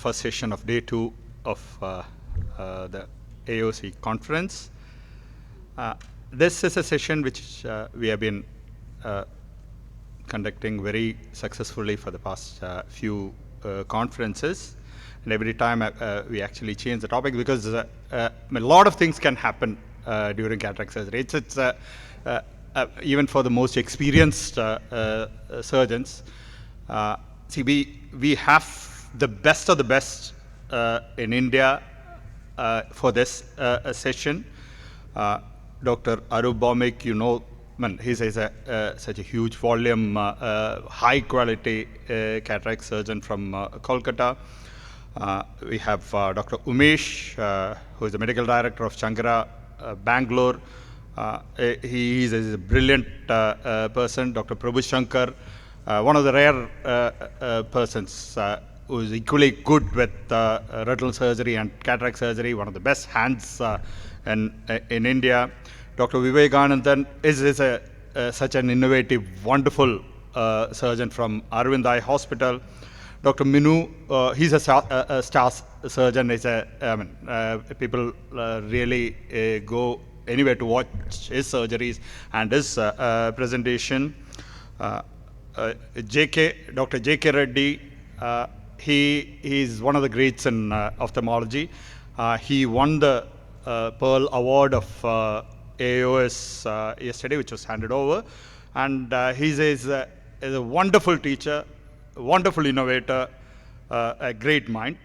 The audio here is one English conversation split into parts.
first session of day 2 of the AOC conference. This is a session which we have been conducting very successfully for the past few conferences. And every time we actually change the topic because a lot of things can happen during cataract surgery. It's even for the most experienced surgeons. See, we have the best of the best in India for this session. Dr. Arup Bhaumik, you know, he's such a huge volume, high quality cataract surgeon from Kolkata. We have Dr. Umesh, who is the medical director of Shankara, Bangalore. He is a brilliant person. Dr. Prabhu Shankar, one of the rare persons who is equally good with retinal surgery and cataract surgery, one of the best hands in India. Dr. Vivekanandan is such an innovative, wonderful surgeon from Arvind Eye Hospital. Dr. Minu, he's a star surgeon. People really go anywhere to watch his surgeries and his presentation. Dr. J.K. Reddy, he is one of the greats in ophthalmology. He won the Pearl Award of AIOS yesterday, which was handed over. And he is a wonderful teacher, wonderful innovator, a great mind.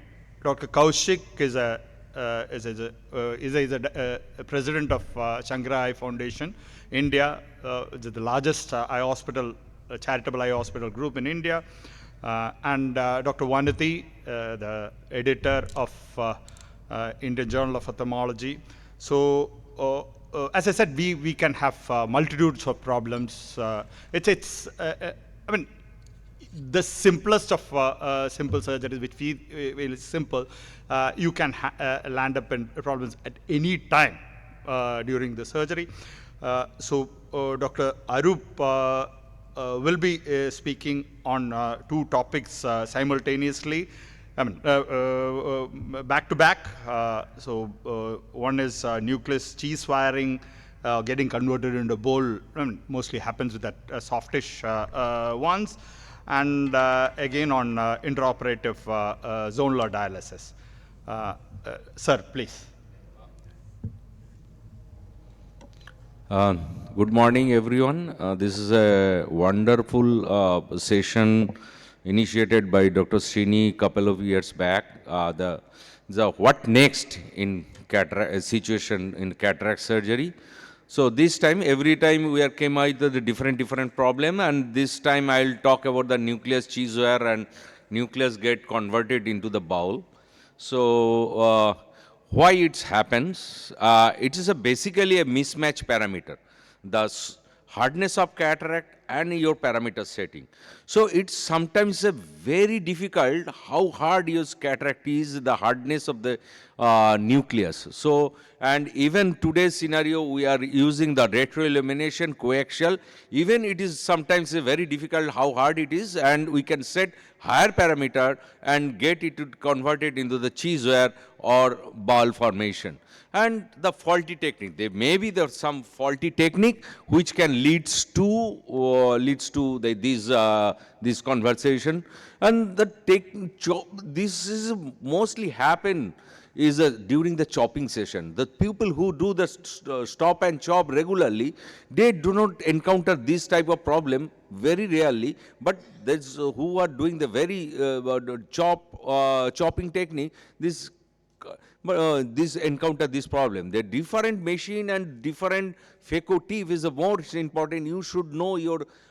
Dr. Kaushik is a president of Shankara Eye Foundation, India, the largest eye hospital, charitable eye hospital group in India. And Dr. Vanati, the editor of Indian Journal of Ophthalmology. So, as I said, we can have multitudes of problems. The simplest of simple surgeries, which is simple, you can land up in problems at any time during the surgery. So, Dr. Arup will be speaking on two topics simultaneously. Back to back. One is nucleus cheese firing, getting converted into bowl. Mostly happens with that softish ones. And again on intraoperative zonular dialysis. Sir, please. Good morning, everyone. This is a wonderful session initiated by Dr. Srini a couple of years back. The what next in cataract situation in cataract surgery. So this time, every time we came out with a different problem, and this time I'll talk about the nucleus cheese wire and nucleus get converted into the bowel. So why it happens? It is basically a mismatch parameter. The hardness of cataract and your parameter setting. So it's sometimes very difficult how hard your cataract is, the hardness of the nucleus. So, and even today's scenario, we are using the retroillumination coaxial. Even it is sometimes very difficult how hard it is, and we can set higher parameter and get it to convert it into the cheese wire or ball formation. And the faulty technique, there may be some faulty technique which can leads to this conversation. And this is mostly happen is during the chopping session. The people who do the stop and chop regularly, they do not encounter this type of problem very rarely, but there's who are doing the very chopping technique, this encounter this problem. The different machine and different phaco tip is the most important. You should know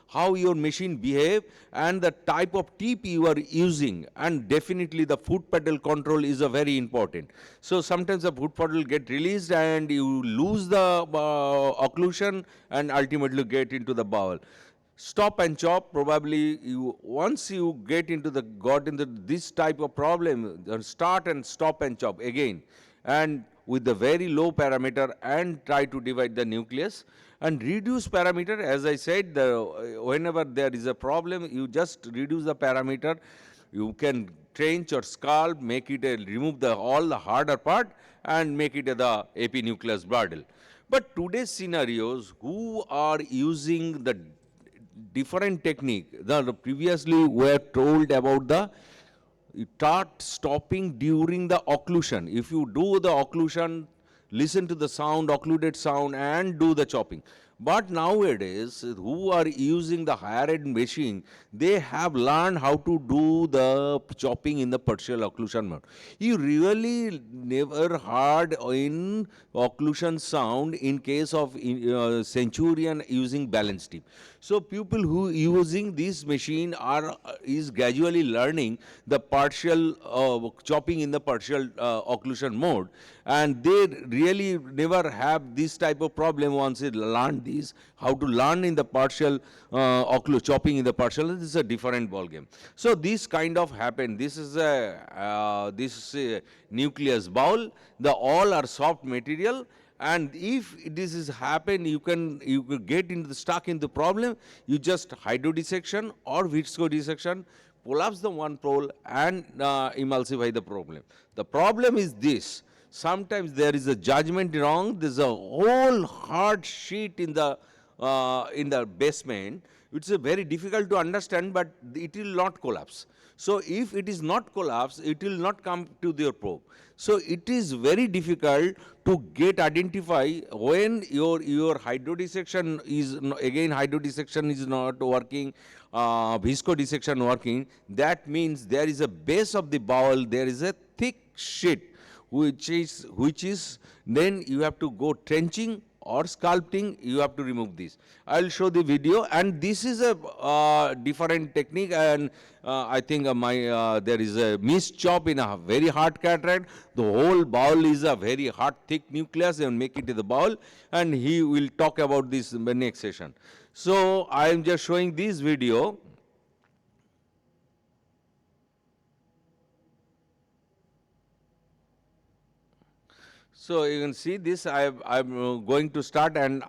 how your machine behave and the type of tip you are using, and definitely the foot pedal control is a very important. So sometimes the foot pedal get released and you lose the occlusion and ultimately get into the bowel. Stop and chop, probably once you got into this type of problem, start and stop and chop again, and with the very low parameter, and try to divide the nucleus and reduce parameter. As I said, whenever there is a problem, you just reduce the parameter. You can trench or scalp, make it remove the all the harder part and make it the epinucleus bundle. But today's scenarios, who are using the different technique, the previously were told about the start stopping during the occlusion. If you do the occlusion, listen to the sound, occluded sound, and do the chopping. But nowadays, who are using the higher end machine, they have learned how to do the chopping in the partial occlusion mode. You really never heard in occlusion sound in case of Centurion using balance tip. So people who using this machine are is gradually learning the partial chopping in the partial occlusion mode, and they really never have this type of problem once they learn this, how to learn in the partial chopping in the partial. This is a different ball game. So this kind of happen. This is a nucleus bowl. The all are soft material, and if this is happen, you can get into the stuck in the problem. You just hydrodissection or visco dissection, collapse the one pole and emulsify the problem. The problem is this: sometimes there is a judgment wrong. There's a whole hard sheet in the basement. It's a very difficult to understand, but it will not collapse. So if it is not collapse, it will not come to your probe. So it is very difficult to get identify when your hydrodissection is again hydrodissection is not working, visco dissection working. That means there is a base of the bowel, there is a thick sheet which is then you have to go trenching or sculpting. You have to remove this. I'll show the video, and this is a different technique, and I think there is a missed chop in a very hard cataract. The whole bowel is a very hard thick nucleus, and make it to the bowel, and he will talk about this in the next session. So I am just showing this video. So you can see this. I'm going to start, and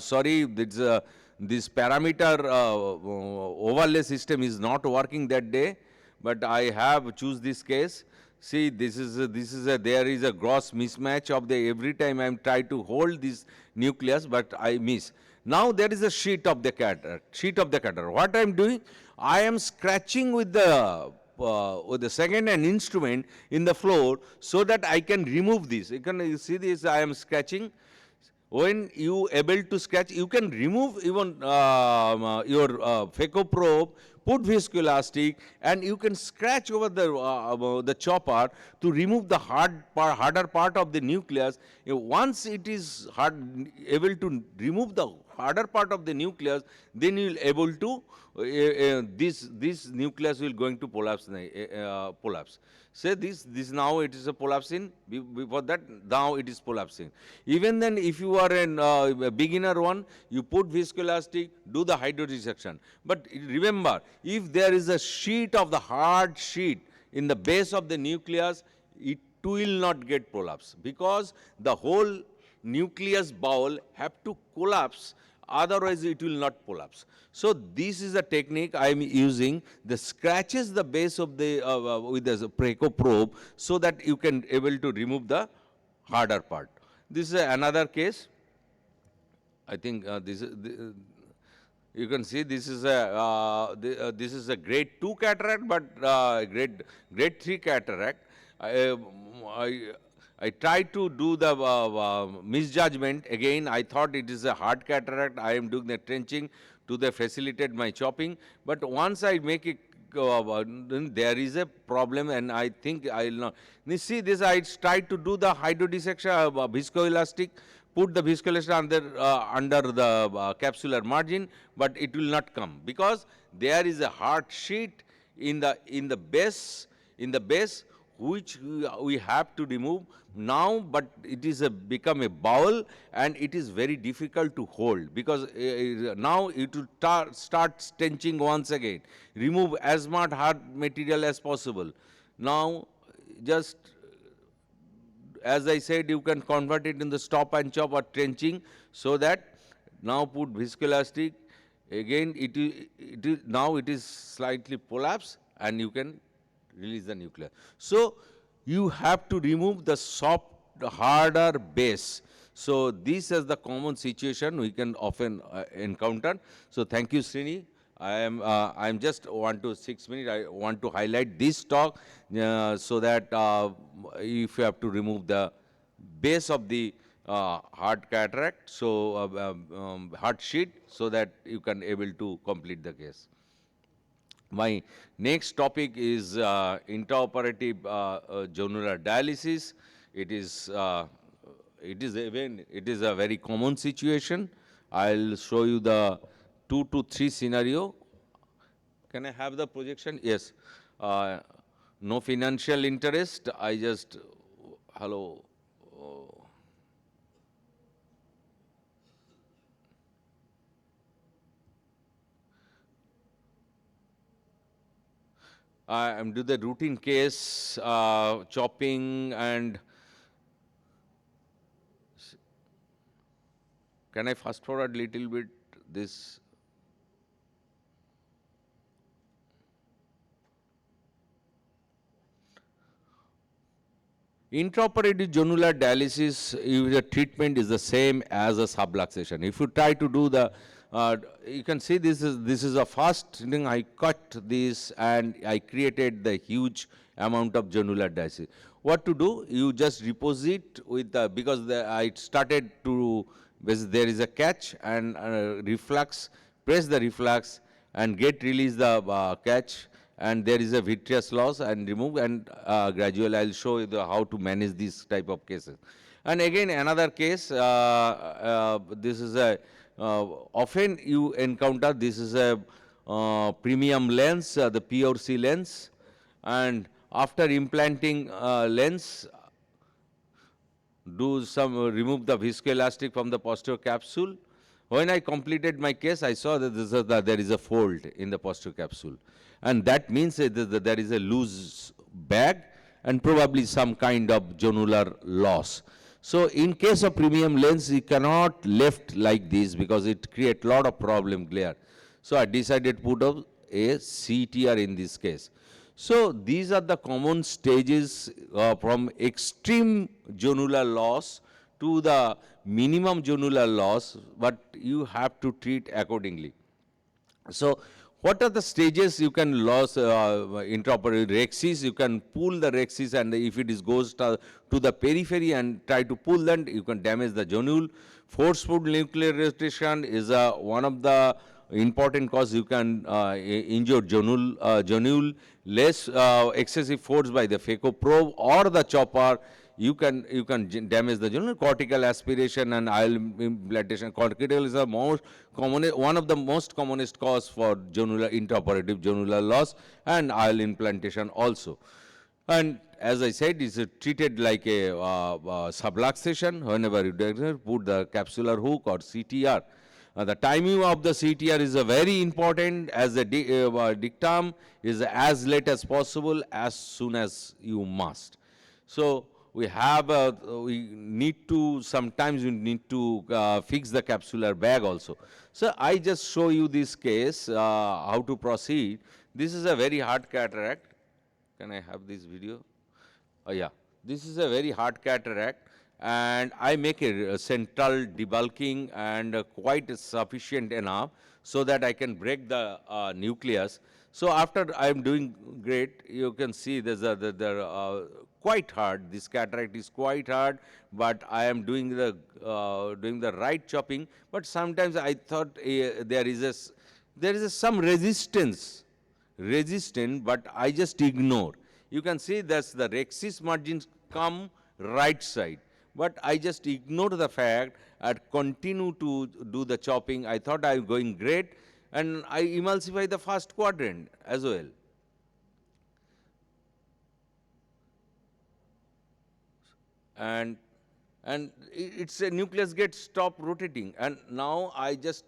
sorry, this parameter overlay system is not working that day, but I have choose this case. See, there is a gross mismatch of the every time I'm trying to hold this nucleus, but I miss. Now there is a sheet of the cataract. What I'm doing, I am scratching with the second hand instrument in the floor so that I can remove this. You see this, I am scratching. When you able to scratch, you can remove even your phaco probe, put viscoelastic, and you can scratch over the chopper to remove the harder part of the nucleus. Once it is able to remove the harder part of the nucleus, then you will able to this nucleus will going to collapse. Say this now it is a collapsing. Before that, now it is collapsing. Even then, if you are a beginner one, you put viscoelastic, do the hydrodissection. But remember, if there is a sheet of the hard sheet in the base of the nucleus, it will not get collapse, because the whole nucleus bowel have to collapse, otherwise it will not collapse. So this is a technique I am using. The scratches the base of the with the phaco probe, so that you can able to remove the harder part. This is another case. I think this is you can see this is a grade 2 cataract, but grade 3 cataract. I tried to do the misjudgment. Again, I thought it is a hard cataract. I am doing the trenching to facilitate my chopping. But once I make it, then there is a problem, and I think I will not. You see this, I tried to do the hydrodissection, viscoelastic, put the viscoelastic under the capsular margin, but it will not come, because there is a hard sheet in the base which we have to remove now, but it is become a bowel, and it is very difficult to hold, because now it will start stenching once again. Remove as much hard material as possible. Now just as I said, you can convert it in the stop and chop or trenching, so that now put viscoelastic. Again, now it is slightly collapsed, and you can release the nucleus. So you have to remove the soft, harder base. So this is the common situation we can often encounter. So thank you, Srini. I'm just 1 to 6 minutes. I want to highlight this talk so that if you have to remove the base of the hard cataract, so hard sheet, so that you can able to complete the case. My next topic is intraoperative jonular dialysis. It is a very common situation. I'll show you the 2 to 3 scenario. Can I have the projection? Yes. Uh, no financial interest. I just hello. I am do the routine case chopping, and can I fast forward little bit this? Intraoperative jonular dialysis, the treatment is the same as a subluxation. If you try to do the, you can see this is a fast thing. I cut this and I created the huge amount of jonular dialysis. What to do? You just deposit with the, because I started to, there is a catch and reflux, press the reflux and get release the catch, and there is a vitreous loss and remove, and gradually I'll show you how to manage these type of cases. And again another case, this is a, often you encounter, this is a premium lens, the P or C lens, and after implanting lens, do some remove the viscoelastic from the posterior capsule. When I completed my case, I saw that there is a fold in the posterior capsule, and that means that there is a loose bag and probably some kind of jonular loss. So in case of premium lens, you cannot left like this because it create lot of problem glare. So I decided to put up a CTR in this case. So these are the common stages from extreme jonular loss to the minimum jonular loss, but you have to treat accordingly. So what are the stages you can lose intraoperative rexis? You can pull the rexis, and if it is goes to the periphery and try to pull them, you can damage the jonule. Forceful nuclear restoration is one of the important cause. You can injure jonule. Less excessive force by the phaco probe or the chopper, you can damage the jonule. Cortical aspiration and IOL implantation. Cortical is the most common, one of the most commonest cause for intraoperative jonular loss, and IOL implantation also. And as I said, it's treated like a subluxation. Whenever you put the capsular hook or CTR. The timing of the CTR is very important, as the dictum is as late as possible, as soon as you must. So we need to, sometimes we need to fix the capsular bag also. So I just show you this case, how to proceed. This is a very hard cataract. Can I have this video? Yeah, this is a very hard cataract, and I make a central debulking and quite sufficient enough so that I can break the nucleus. So after I am doing great, you can see there's quite hard. This cataract is quite hard, but I am doing the right chopping. But sometimes I thought there is some resistant, but I just ignore. You can see that the rexis margins come right side, but I just ignore the fact and continue to do the chopping. I thought I am going great, and I emulsify the first quadrant as well. And it's a nucleus gets stop rotating, and now I just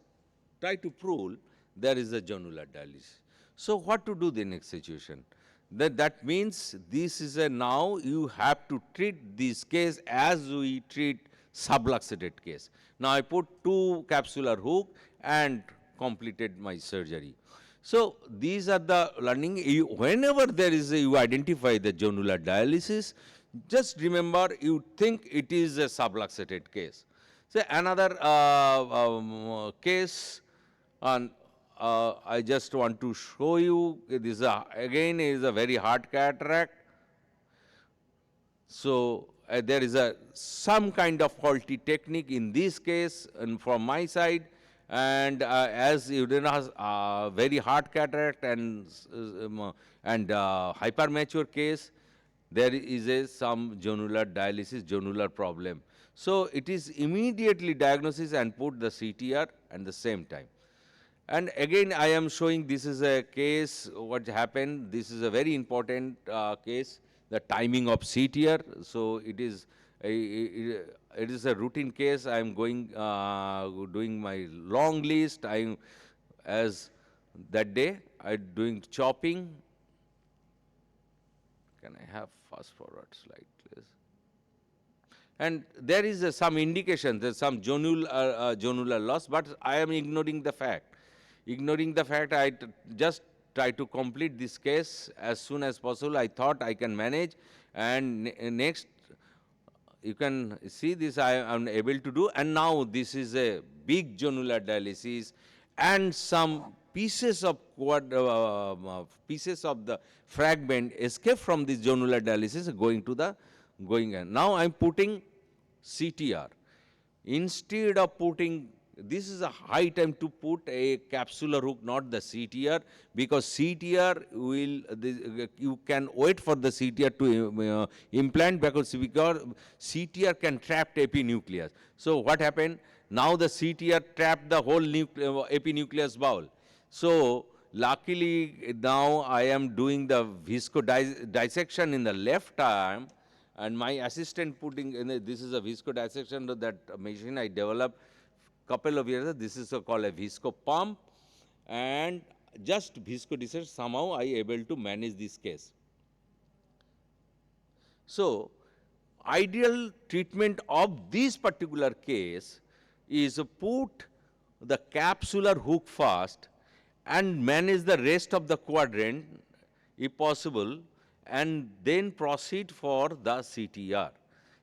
try to prove there is a jonular dialysis. So what to do the next situation? That means this is a, now you have to treat this case as we treat subluxated case. Now I put 2 capsular hook and completed my surgery. So these are the learning. Whenever there is you identify the jonular dialysis, just remember you think it is a subluxated case. So another case, and I just want to show you this again is a very hard cataract. So there is some kind of faulty technique in this case and from my side, and as Udena has very hard cataract and hypermature case, there is some jonular dialysis, jonular problem. So it is immediately diagnosis and put the CTR at the same time. And again, I am showing this is a case, what happened, this is a very important case, the timing of CTR. So it is a routine case. I am going, doing my long list. As that day, I doing chopping. Can I have fast forward slide, please? And there is some indication, there's some jonular loss, but I am ignoring the fact. Ignoring the fact, I just try to complete this case as soon as possible. I thought I can manage, and next you can see this I am able to do, and now this is a big jonular dialysis and some pieces of pieces of the fragment escape from this jonular dialysis going to the going in. Now I am putting CTR. Instead of putting, this is a high time to put a capsular hook, not the CTR, because CTR will, you can wait for the CTR to implant because CTR can trap epinucleus. So what happened? Now the CTR trapped the whole epinucleus bowel. So luckily now I am doing the visco dissection in the left arm, and my assistant putting in this is a visco dissection that machine I developed couple of years. This is called a visco pump, and just visco dissection somehow I able to manage this case. So ideal treatment of this particular case is put the capsular hook first and manage the rest of the quadrant if possible, and then proceed for the CTR.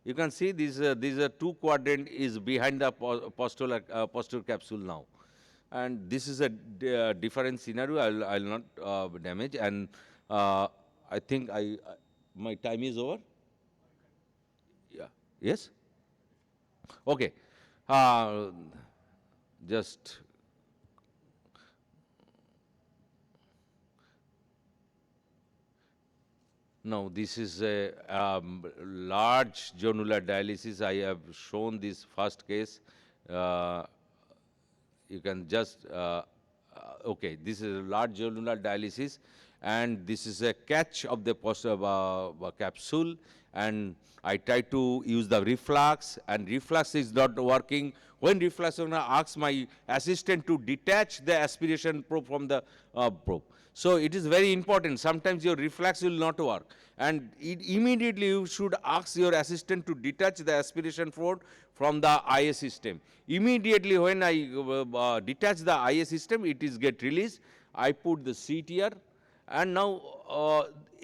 You can see these two quadrant is behind the posterior capsule now, and this is a different scenario. I'll not damage, and I think my time is over. Yeah. Yes. Okay. Just now, this is a large jonular dialysis. I have shown this first case. You can just, okay, this is a large jonular dialysis, and this is a catch of the capsule, and I try to use the reflux, and reflux is not working. When reflux, I ask my assistant to detach the aspiration probe from the probe. So it is very important. Sometimes your reflux will not work, and immediately you should ask your assistant to detach the aspiration probe from the IA system. Immediately when I detach the IA system, it is get released. I put the CTR, and now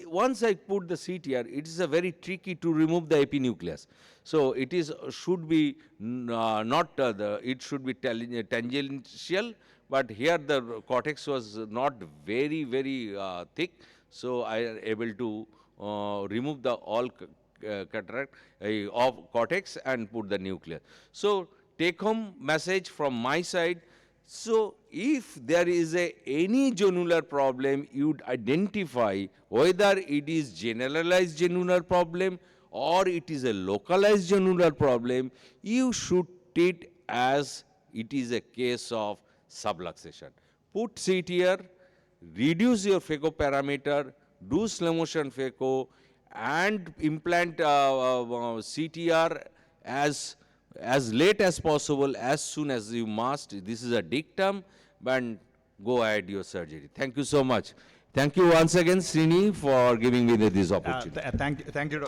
once I put the CTR, it is a very tricky to remove the epinucleus. So it is should be not it should be tangential, but here the cortex was not very thick, so I am able to remove the all cataract of cortex and put the nucleus. So take home message from my side. So if there is any jonular problem, you'd identify whether it is generalized jonular problem or it is a localized jonular problem. You should treat as it is a case of subluxation. Put CTR, reduce your phaco parameter, do slow motion phaco, and implant CTR as late as possible, as soon as you must. This is a dictum, but go ahead your surgery. Thank you so much. Thank you once again, Srini, for giving me this opportunity. Thank you,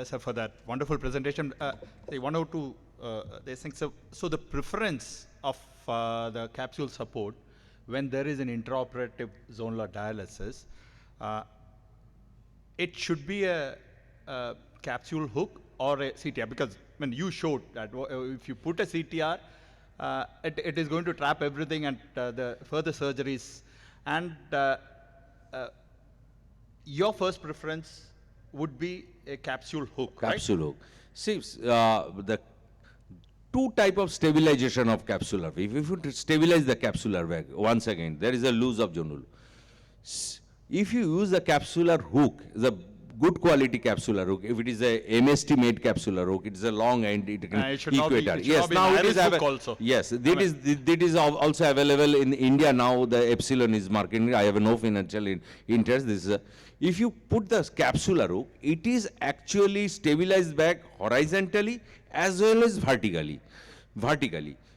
sir, for that wonderful presentation. Say one or two things. So the preference of the capsule support when there is an intraoperative zonular dialysis, it should be a capsule hook or a CTR, because when you showed that if you put a CTR, it is going to trap everything and the further surgeries. And your first preference would be a capsule hook, right? Capsule hook. See, the two type of stabilization of capsular. If you stabilize the capsular bag, once again, there is a loose of zonule. If you use the capsular hook, the good quality capsular hook, if it is a MST made capsular hook, it is a long end, it can It should not be- equator. it should Yes, not be now an it is iris hook also. Yes, that is also available in India now. The Epsilon is marketing. I have no financial interest. This is if you put the capsular hook, it is actually stabilized back horizontally as well as vertically.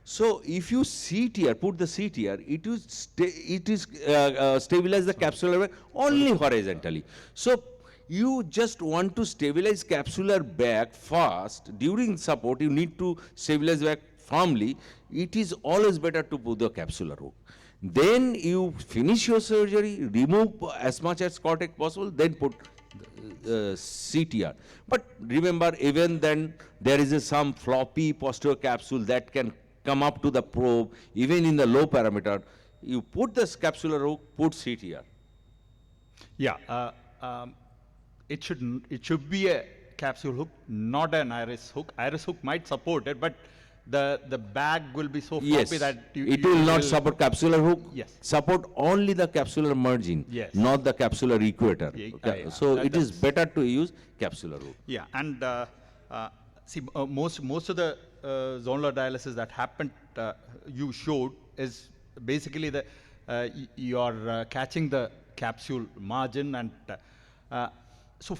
So if you seat here, put the seat here, it is stabilize the capsular bag only horizontally. So you just want to stabilize capsular bag fast. During support, you need to stabilize back firmly. It is always better to put the capsular hook. Then you finish your surgery, remove as much as cortex possible, then put CTR. But remember, even then, there is some floppy posterior capsule that can come up to the probe, even in the low parameter. You put this capsular hook, put CTR. Yeah, it should be a capsule hook, not an iris hook. Iris hook might support it, but the bag will be so floppy Yes, that it will not support capsular hook. Yes. Support only the capsular margin, Yes. not the capsular equator. Yeah, Okay, yeah, so it is that's- better to use capsular hook. Yeah, and see, most of the zonular dialysis that happened, you showed, is basically the you're catching the capsule margin, and so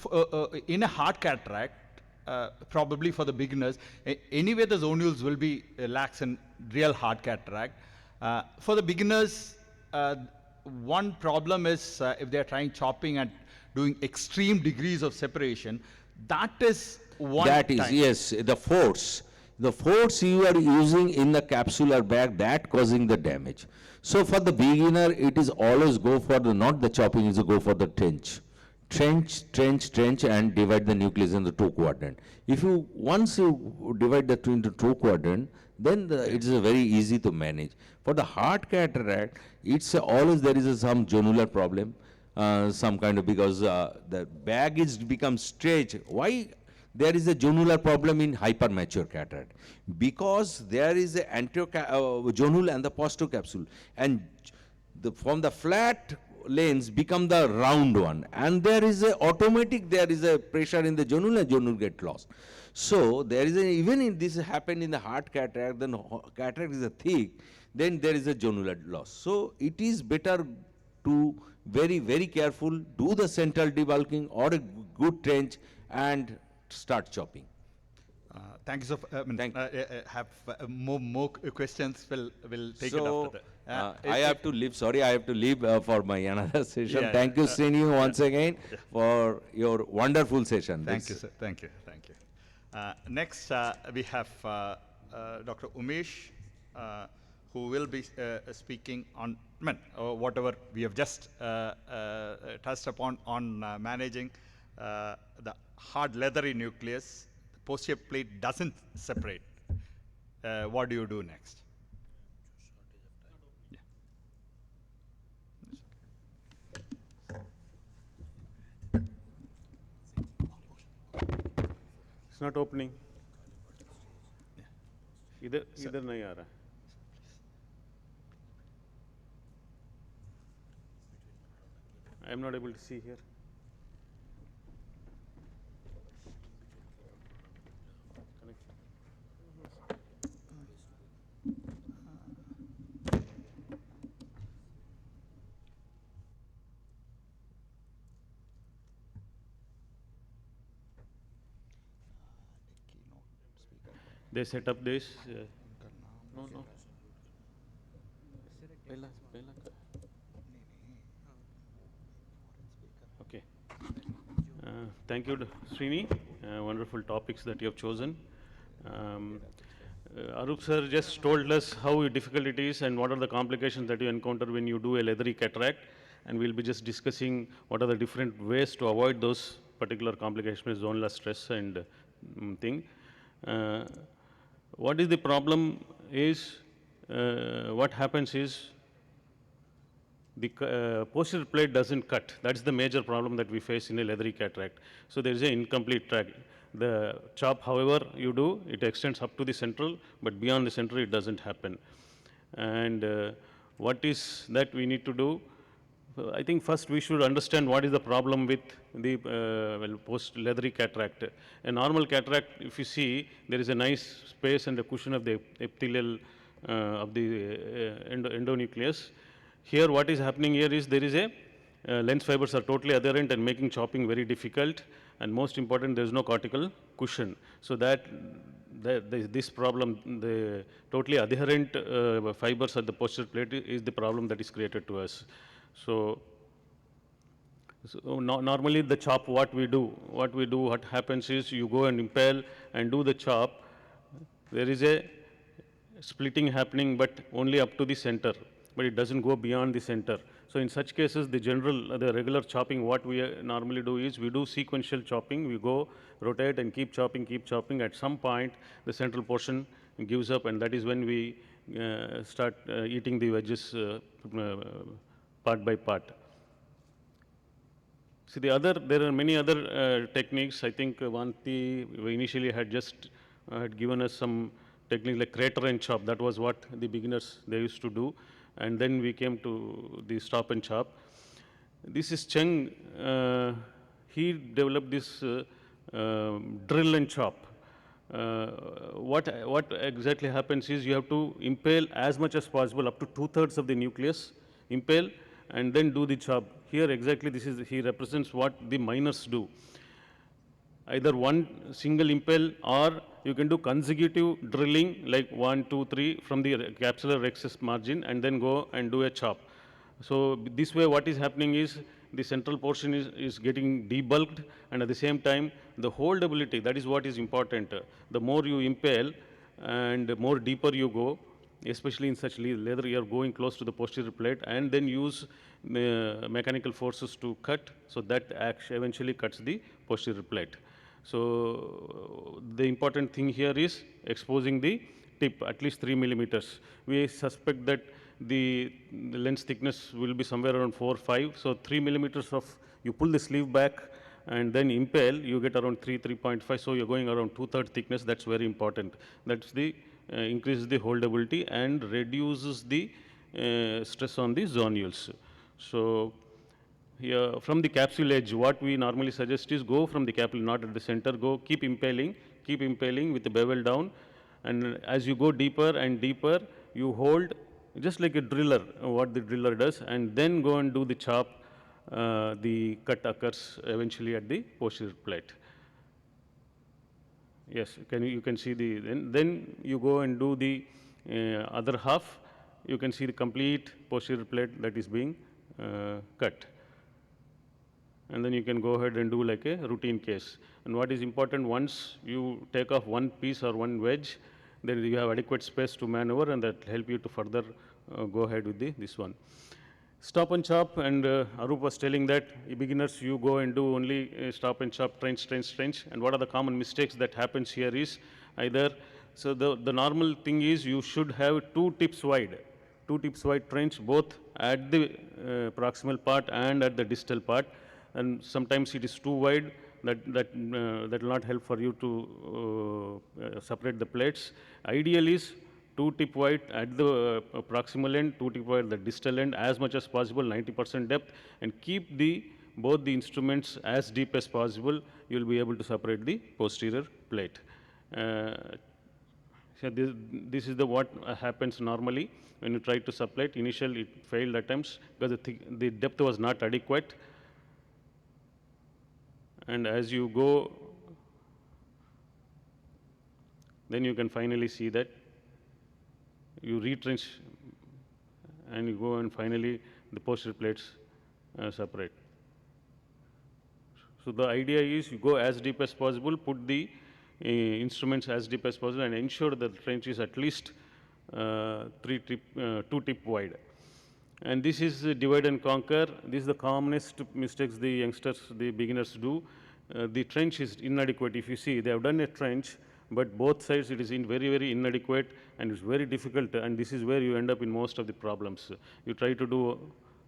in a hard cataract, probably for the beginners, anyway the zonules will be lax in real hard cataract. For the beginners, one problem is if they are trying chopping and doing extreme degrees of separation, that is one That is, time. yes, the force. The force you are using in the capsular bag, that causing the damage. So for the beginner, it is always go for the, not the chopping, is go for the trench. Trench, and divide the nucleus in the two quadrant. If you, once you divide the two into two quadrant, then it is very easy to manage. For the hard cataract, it's always there is some zonular problem, some kind of, because the bag is become stretched. Why there is a zonular problem in hypermature cataract? Because there is a anterior zonule and the posterior capsule, and from the flat lens become the round one, and there is a automatic, there is a pressure in the zonule and zonule get lost. So there is even in this happened in the hard cataract, then cataract is a thick, then there is a zonular loss. So it is better to very careful, do the central debulking or a good trench and start chopping. Thank you so. Thank you. Have more questions. We'll take So, it after that. I have to leave. Sorry, I have to leave for my another session. Yeah, Thank you, Srini, once again yeah. for your wonderful session. Thank you, sir. Thank you. Next, we have Dr. Umesh, who will be speaking on whatever we have just touched upon on managing the hard leathery nucleus. The posterior plate doesn't separate. What do you do next? Yeah. It's not opening. इधर नहीं आ रहा. I am not able to see here. They set up this. No. Okay. Thank you, Srini. Wonderful topics that you have chosen. Arup sir just told us how difficult it is and what are the complications that you encounter when you do a leathery cataract. And we'll be just discussing what are the different ways to avoid those particular complications, zonal stress and thing. Uh, what is the problem is, what happens is the posterior plate doesn't cut. That's the major problem that we face in a leathery cataract. So there is an incomplete track. The chop, however you do, it extends up to the central, but beyond the central it doesn't happen. And what is that we need to do? I think first we should understand what is the problem with the post leathery cataract. A normal cataract, if you see, there is a nice space and a cushion of the epithelial of the endonucleus. Here what is happening here is there is a lens fibers are totally adherent and making chopping very difficult, and most important there is no cortical cushion. So that this problem, the totally adherent fibers at the posterior plate is the problem that is created to us. So normally the chop, what what happens is you go and impale and do the chop. There is a splitting happening, but only up to the center, but it doesn't go beyond the center. So in such cases, the regular chopping, what we normally do is we do sequential chopping. We go rotate and keep chopping, keep chopping. At some point, the central portion gives up, and that is when we start eating the wedges part by part. See there are many other techniques. I think Vanti initially had just had given us some techniques like crater and chop. That was what the beginners they used to do, and then we came to the stop and chop. This is Cheng. He developed this drill and chop. What exactly happens is you have to impale as much as possible up to 2/3 of the nucleus, impale and then do the chop. Here exactly this is, he represents what the miners do. Either one single impale or you can do consecutive drilling like 1, 2, 3 from the capsular rectus margin and then go and do a chop. So this way what is happening is the central portion is getting debulked, and at the same time the holdability, that is what is important. The more you impale and more deeper you go, especially in such leather, you are going close to the posterior plate, and then use mechanical forces to cut, so that eventually cuts the posterior plate. So the important thing here is exposing the tip at least 3 millimeters. We suspect that the lens thickness will be somewhere around 4, 5. So 3 millimeters of, you pull the sleeve back and then impale, you get around 3, 3.5. So you're going around 2/3 thickness. That's very important. That's the increases the holdability and reduces the stress on the zonules. So here from the capsule edge, what we normally suggest is go from the capsule, not at the center, go keep impaling with the bevel down, and as you go deeper and deeper, you hold just like a driller, what the driller does, and then go and do the chop. The cut occurs eventually at the posterior plate. Yes, you can see the, then you go and do the other half. You can see the complete posterior plate that is being cut. And then you can go ahead and do like a routine case. And what is important, once you take off one piece or one wedge, then you have adequate space to maneuver, and that help you to further go ahead with this one. Stop and chop, and Arup was telling that beginners, you go and do only stop and chop, trench, trench, trench. And what are the common mistakes that happens here is either, so the normal thing is you should have two tips wide trench, both at the proximal part and at the distal part. And sometimes it is too wide, that will not help for you to separate the plates. Ideal is 2 tip wide at the proximal end, 2 tip wide at the distal end, as much as possible, 90% depth, and keep both the instruments as deep as possible. You will be able to separate the posterior plate. So this is what happens normally when you try to separate. Initially, it failed attempts because the depth was not adequate. And as you go, then you can finally see that you retrench and you go, and finally the posterior plates separate. So the idea is you go as deep as possible, put the instruments as deep as possible and ensure that the trench is at least 2 tip wide. And this is divide and conquer. This is the commonest mistakes the youngsters, the beginners do. The trench is inadequate. If you see, they have done a trench, but both sides it is very inadequate, and it's very difficult. And this is where you end up in most of the problems. You try to do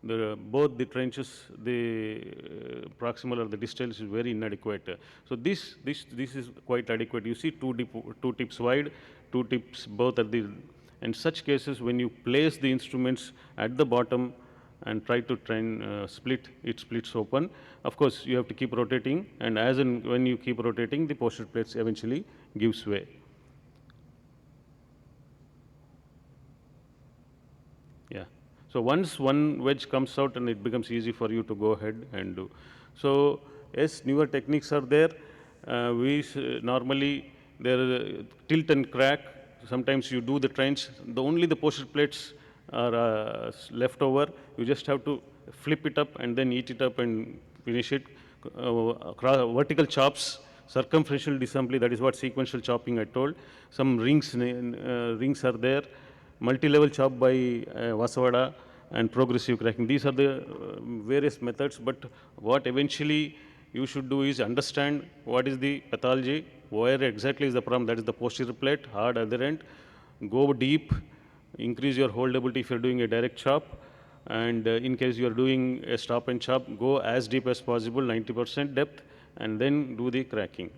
both the trenches, the proximal or the distal is very inadequate. So this is quite adequate. You see two tips wide, two tips both at the. In such cases, when you place the instruments at the bottom and try to split, it splits open. Of course, you have to keep rotating, and as and when you keep rotating, the posterior plates eventually gives way. Yeah. So once one wedge comes out, and it becomes easy for you to go ahead and do. So yes, newer techniques are there. Normally there is tilt and crack. Sometimes you do the trench. Only the posterior plates are left over. You just have to flip it up and then eat it up and finish it. Vertical chops, circumferential disassembly. That is what sequential chopping I told. Some rings are there. Multi-level chop by Vasavada and progressive cracking. These are the various methods, but what eventually you should do is understand what is the pathology, where exactly is the problem. That is the posterior plate, hard adherent. Go deep, increase your holdability if you're doing a direct chop, and in case you are doing a stop and chop, go as deep as possible, 90% depth, and then do the cracking.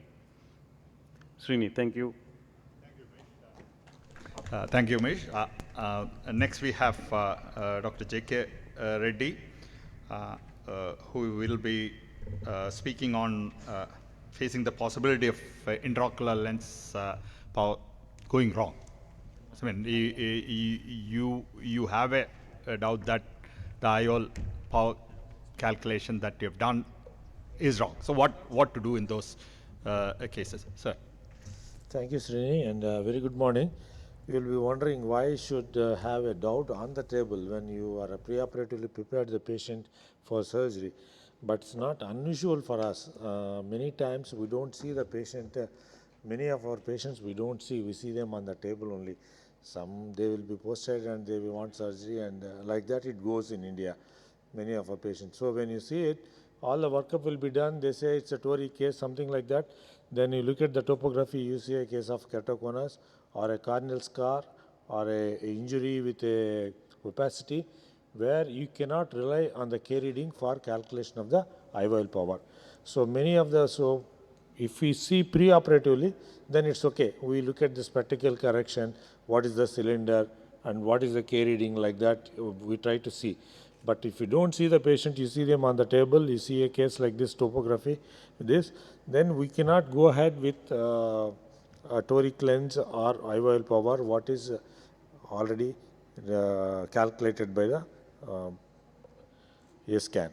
Srini, thank you. Thank you, Umesh. Next, we have Dr. J.K. Reddy, who will be speaking on facing the possibility of intraocular lens power going wrong. So, I mean, you have a doubt that the IOL power calculation that you have done is wrong. So, what to do in those cases, sir? Thank you, Srini, and very good morning. You will be wondering why you should have a doubt on the table when you are preoperatively prepared the patient for surgery. But it's not unusual for us. Many times we don't see the patient. Many of our patients we don't see. We see them on the table only. Some they will be posted and they will want surgery, and like that it goes in India. Many of our patients. So when you see it, all the workup will be done. They say it's a tori case, something like that. Then you look at the topography, you see a case of keratoconus or a corneal scar or a injury with a opacity where you cannot rely on the K reading for calculation of the IOL power. So many of the, so if we see preoperatively, then it's okay. We look at the spectacle correction, what is the cylinder and what is the K reading, like that we try to see. But if you don't see the patient, you see them on the table, you see a case like this topography, then we cannot go ahead with a toric lens or IOL power, what is already calculated by the scan.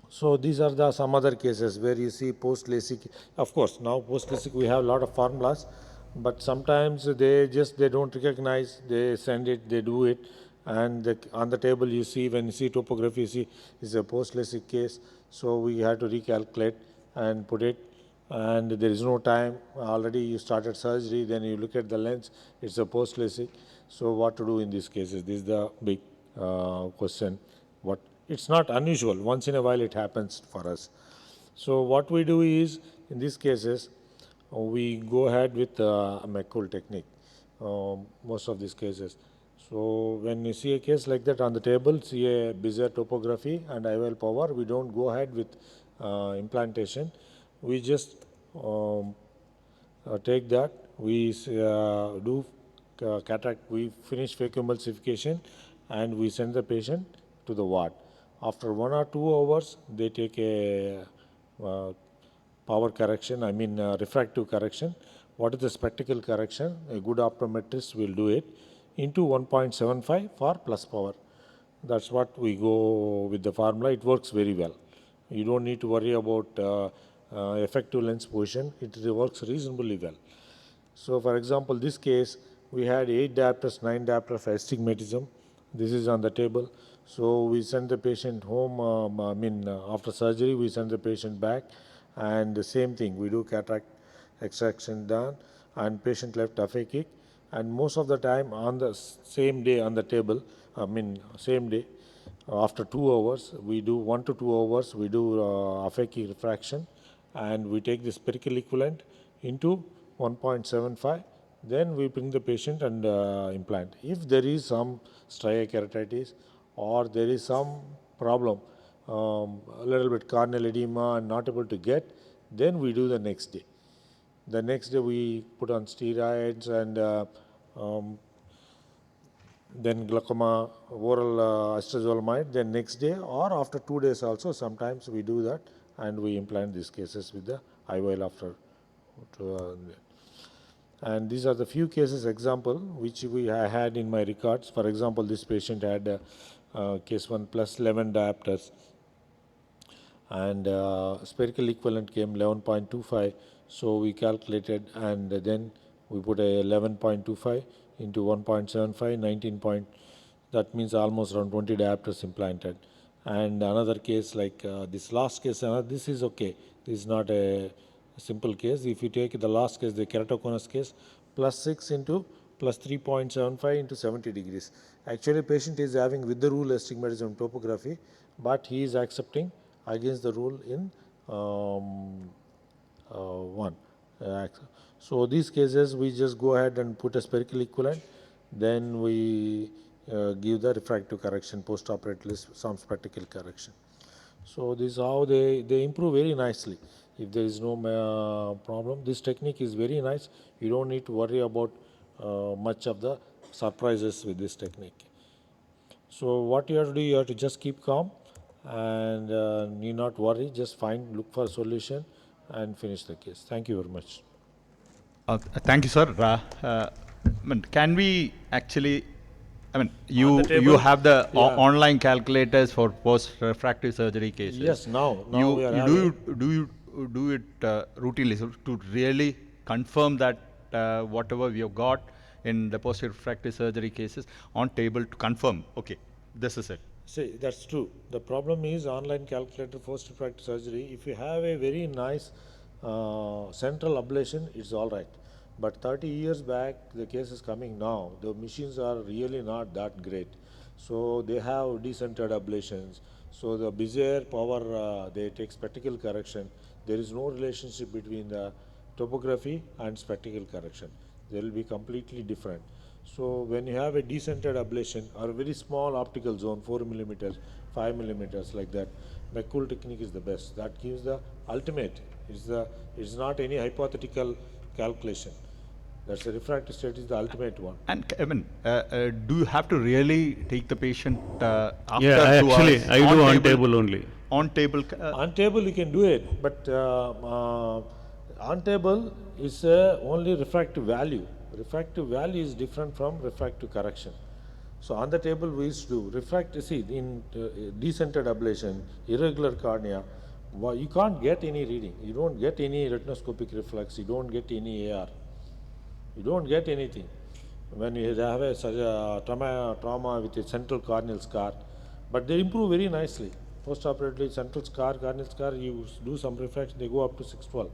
So these are the some other cases where you see post-LASIK. Of course, now post-LASIK we have a lot of formulas, but sometimes they don't recognize, they send it, they do it, and on the table you see, when you see topography, you see is a post-LASIK case, so we have to recalculate and put it, and there is no time, already you started surgery, then you look at the lens, it's a post-LASIK. So what to do in these cases? This is the big question. It's not unusual. Once in a while it happens for us. So what we do is, in these cases, we go ahead with a McCool technique, most of these cases. So when you see a case like that on the table, see a bizarre topography and IOL power, we don't go ahead with implantation. We just take that, we do cataract, we finish phacoemulsification and we send the patient to the ward. After 1 or 2 hours, they take a power correction, refractive correction. What is the spectacle correction? A good optometrist will do it into 1.75 for plus power. That's what we go with the formula. It works very well. You don't need to worry about effective lens position. It works reasonably well. So for example, this case, we had 8 diopters, 9 diopters of astigmatism. This is on the table. So we send the patient home, after surgery, we send the patient back, and the same thing, we do cataract extraction done, and patient left aphakic. And most of the time on the same day on the table, same day, after 2 hours, we do 1 to 2 hours, we do aphakic refraction, and we take the spherical equivalent into 1.75. Then we bring the patient and implant. If there is some striakeratitis or there is some problem, a little bit corneal edema and not able to get, then we do the next day. The next day we put on steroids and then glaucoma, oral acetazolamide, then next day or after 2 days also sometimes we do that, and we implant these cases with the IOL after. And these are the few cases example which I had in my records. For example, this patient had case 1 plus 11 diopters, and spherical equivalent came 11.25. So we calculated, and then we put a 11.25 into 1.75, 19 point, that means almost around 20 diopters implanted. And another case like this last case, this is okay. This is not a simple case. If you take the last case, the keratoconus case, plus 6 into plus 3.75 into 70 degrees. Actually, patient is having with the rule astigmatism topography, but he is accepting against the rule in 1. So these cases we just go ahead and put a spherical equivalent, then we give the refractive correction, post-operatively some spectacle correction. So this is how they improve very nicely. If there is no problem, this technique is very nice. You don't need to worry about much of the surprises with this technique. So what you have to do, you have to just keep calm and need not worry, just look for a solution and finish the case. Thank you very much. Thank you, sir. Can we actually, you have the online calculators for post-refractive surgery cases. Yes, now we are do it routinely to really confirm that whatever we have got in the post-refractive surgery cases on table to confirm, okay, this is it. See, that's true. The problem is online calculator post-refractive surgery. If you have a very nice central ablation, it's all right. But 30 years back, the case is coming now. The machines are really not that great. So they have decentered ablations. So the Bezier power, they take spectacle correction. There is no relationship between the topography and spectacle correction. They will be completely different. So when you have a decentered ablation or a very small optical zone, 4 millimeters, 5 millimeters like that, McCool technique is the best. That gives the ultimate. It's not any hypothetical calculation. That's the refractive state is the ultimate one. And do you have to really take the patient after Yeah, 2 hours? I do on table only. On table? On table you can do it, but on table is only refractive value. Refractive value is different from refractive correction. So on the table we used to do refractive, see in decentered ablation, irregular cornea, you can't get any reading. You don't get any retinoscopic reflex, you don't get any AR. You don't get anything. When you have such a trauma with a central corneal scar, but they improve very nicely. Post-operatively central scar, corneal scar, you do some refraction, they go up to 612.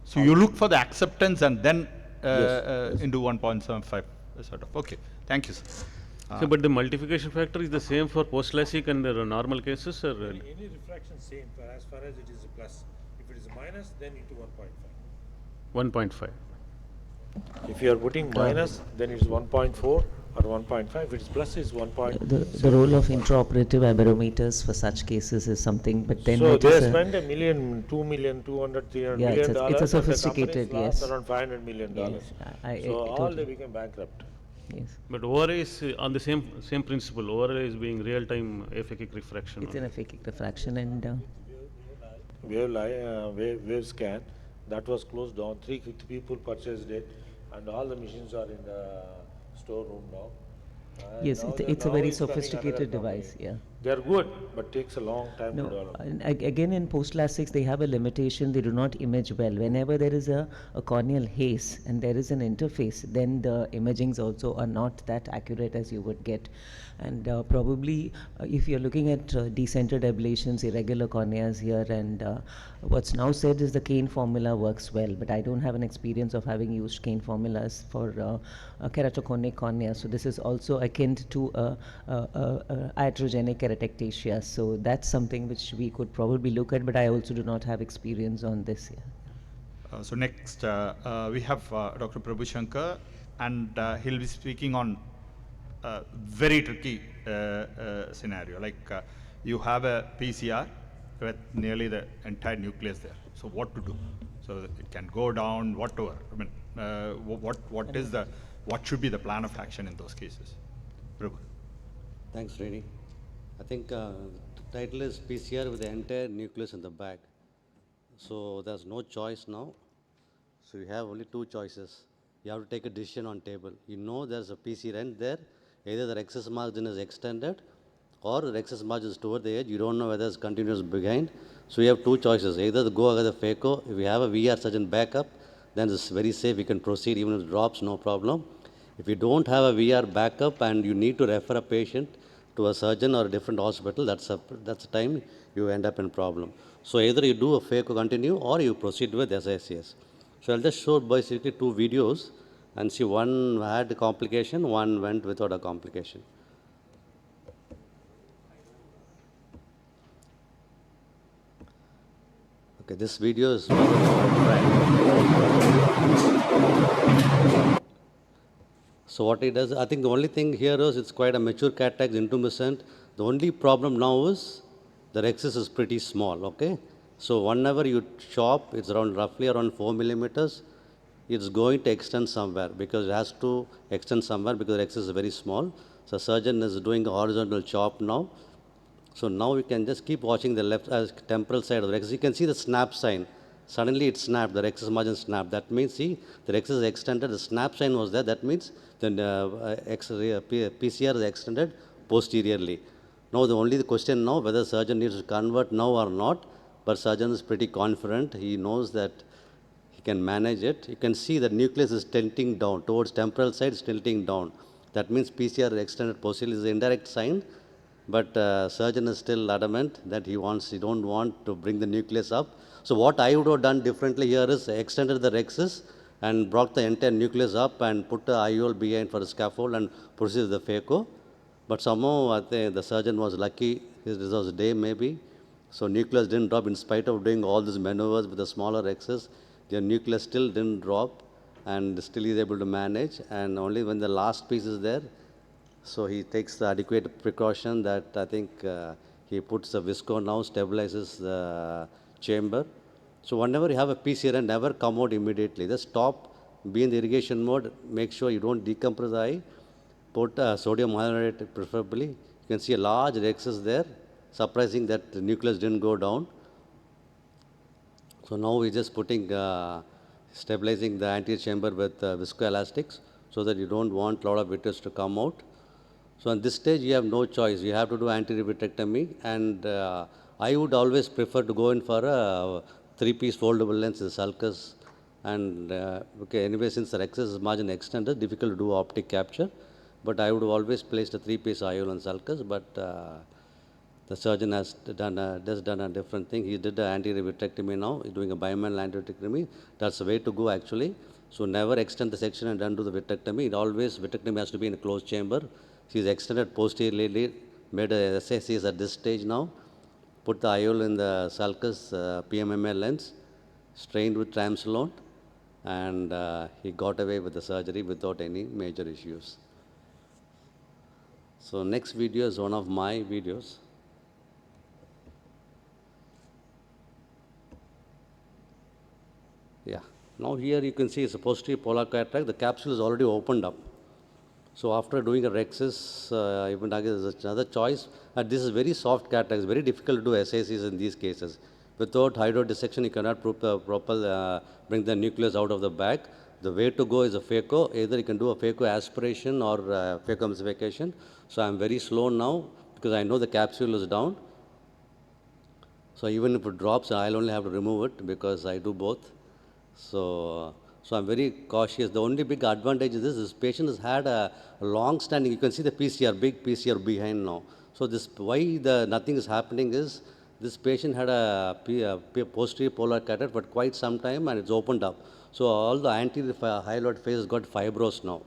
So you look for the acceptance and then Yes. into 1.75 sort of. Okay, thank you, sir. So, but the multiplication factor is the same for post-LASIK and the normal cases, or? Any refraction same as far as it is a plus. If it is a minus, then into 1.5. 1.5. If you are putting minus, then it's 1.4 or 1.5. If it's plus, it's 1. The role of intraoperative aberrometers for such cases is something, but then So it they is a- spend $1 million, $2 million, $200, $300 Yeah, million it's a dollars, and the sophisticated, companies lost yes. around $500 million. Yes, So all totally. they become bankrupt. Yes, But ORA is on the same principle. ORA is being real-time aphakic refraction. it's an aphakic refraction, and Wave scan, that was closed down. 350 people purchased it, and all the machines are in the storeroom now. And yes, now it's a now very it's coming another sophisticated company. device. Yeah. They are good, but takes a long time to No, develop. and again in post-LASIK they have a limitation, they do not image well. Whenever there is a corneal haze and there is an interface, then the imagings also are not that accurate as you would get. And probably if you're looking at decentered ablations, irregular corneas here, and what's now said is the Kane formula works well, but I don't have an experience of having used Kane formulas for keratoconic cornea. So this is also akin to iatrogenic keratectasia. So that's something which we could probably look at, but I also do not have experience on this here. So next, we have Dr. Prabhu Shankar, and he'll be speaking on very tricky scenario. Like you have a PCR with nearly the entire nucleus there. So what to do? So it can go down, whatever. I mean, what should be the plan of action in those cases? Prabhu. Thanks, Srini. I think the title is PCR with the entire nucleus in the back. So there's no choice now. So you have only two choices. You have to take a decision on table. You know there's a PC rent there. Either the rexus margin is extended or the rexus margin is toward the edge. You don't know whether it's continuous behind. So you have two choices. Either go ahead with the phaco. If we have a VR surgeon backup, then it's very safe. We can proceed even if it drops, no problem. If you don't have a VR backup and you need to refer a patient to a surgeon or a different hospital, that's the time you end up in problem. So either you do a phaco continue or you proceed with SICS. So I'll just show basically two videos and see one had a complication, one went without a complication. Okay, this video is so what it does, I think the only thing here is it's quite a mature cataract, intumescent. The only problem now is the rexus is pretty small, okay? So whenever you chop, it's roughly around 4 millimeters. It's going to extend somewhere because it has to extend somewhere because the rexus is very small. So surgeon is doing a horizontal chop now. So now we can just keep watching the left temporal side of the rexus. You can see the snap sign. Suddenly it snapped, the rexus margin snapped. That means, see, the rexus is extended, the snap sign was there. That means the PCR is extended posteriorly. Now the question now whether surgeon needs to convert now or not, but surgeon is pretty confident. He knows that he can manage it. You can see the nucleus is tilting down towards temporal side, is tilting down. That means PCR is extended posteriorly is the indirect sign. But surgeon is still adamant that he don't want to bring the nucleus up. So what I would have done differently here is extended the rexus and brought the entire nucleus up and put the IOL behind for the scaffold and proceeded the phaco. But somehow I think the surgeon was lucky, his was a day maybe. So nucleus didn't drop in spite of doing all these maneuvers with the smaller rexus. The nucleus still didn't drop and still is able to manage. And only when the last piece is there, so he takes the adequate precaution that I think he puts the visco now, stabilizes the chamber. So whenever you have a PCR, never come out immediately. Just stop, be in the irrigation mode, make sure you don't decompress the eye, put sodium hyaluronate preferably. You can see a large rexus there, surprising that the nucleus didn't go down. So now we're just putting, stabilizing the anterior chamber with viscoelastics so that you don't want a lot of vitreous to come out. So at this stage, you have no choice. You have to do anterior vitrectomy, and I would always prefer to go in for a three-piece foldable lens, the sulcus. And okay, anyway, since the rexus is margin extended, difficult to do optic capture. But I would have always placed a three-piece IOL on sulcus. But the surgeon has done a different thing. He did the anterior vitrectomy now. He's doing a bimanual anterior vitrectomy. That's the way to go actually. So never extend the section and undo the vitrectomy. It always vitrectomy has to be in a closed chamber. She's extended posteriorly, made a SSCs at this stage now, put the IOL in the sulcus PMMA lens, strained with triamcinolone, and he got away with the surgery without any major issues. So next video is one of my videos. Yeah, now here you can see it's a posterior polar cataract. The capsule is already opened up. So after doing a rexus, even there's another choice. And this is very soft cataract. It's very difficult to do SACs in these cases. Without hydrodissection, you cannot bring the nucleus out of the back. The way to go is a phaco. Either you can do a phaco aspiration or phaco emulsification. So I'm very slow now because I know the capsule is down. So even if it drops, I'll only have to remove it because I do both. So I'm very cautious. The only big advantage is this patient has had a long-standing, you can see the PCR, big PCR behind now. So why nothing is happening is, this patient had a posterior polar cataract for quite some time and it's opened up. So all the anterior hyaloid face has got fibrous now.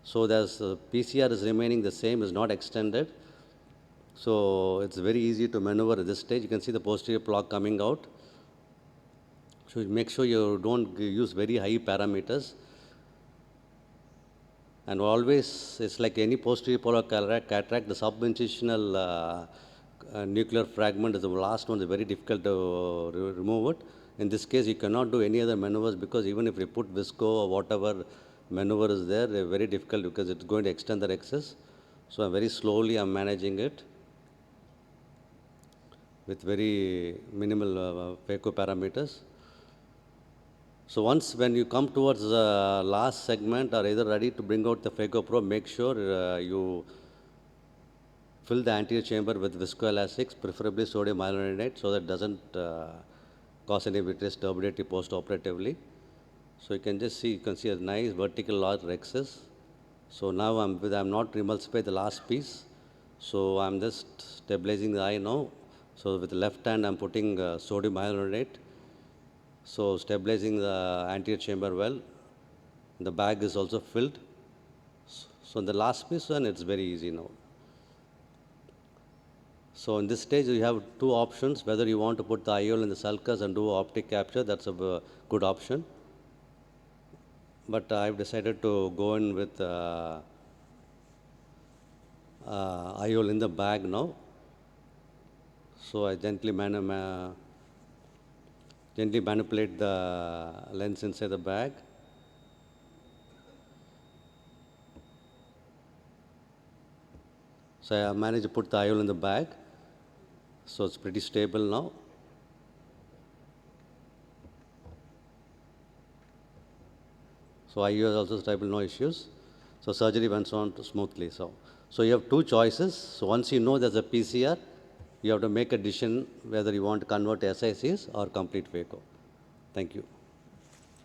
So there's PCR is remaining the same, is not extended. So it's very easy to maneuver at this stage. You can see the posterior plaque coming out. So make sure you don't use very high parameters. And always, it's like any posterior polar cataract, the subincisional nuclear fragment is the last one, is very difficult to remove it. In this case, you cannot do any other maneuvers because even if you put visco or whatever maneuver is there, they're very difficult because it's going to extend the rexus. So very slowly I'm managing it with very minimal phaco parameters. So once when you come towards the last segment or either ready to bring out the phaco probe, make sure you fill the anterior chamber with viscoelastics, preferably sodium hyaluronate, so that it doesn't cause any vitreous turbidity post-operatively. So you can just see, you can see a nice vertical large rexus. So now I'm not emulsify the last piece. So I'm just stabilizing the eye now. So with the left hand, I'm putting sodium hyaluronate. So stabilizing the anterior chamber well. The bag is also filled. So in the last piece, and it's very easy now. So in this stage, you have two options, whether you want to put the IOL in the sulcus and do optic capture, that's a good option. But I've decided to go in with IOL in the bag now. So I gently manipulate the lens inside the bag. So I managed to put the IOL in the bag. So it's pretty stable now. So IOL is also stable, no issues. So surgery went on smoothly. So you have two choices. So once you know there's a PCR, you have to make a decision whether you want to convert to SICs or complete phaco. Thank you.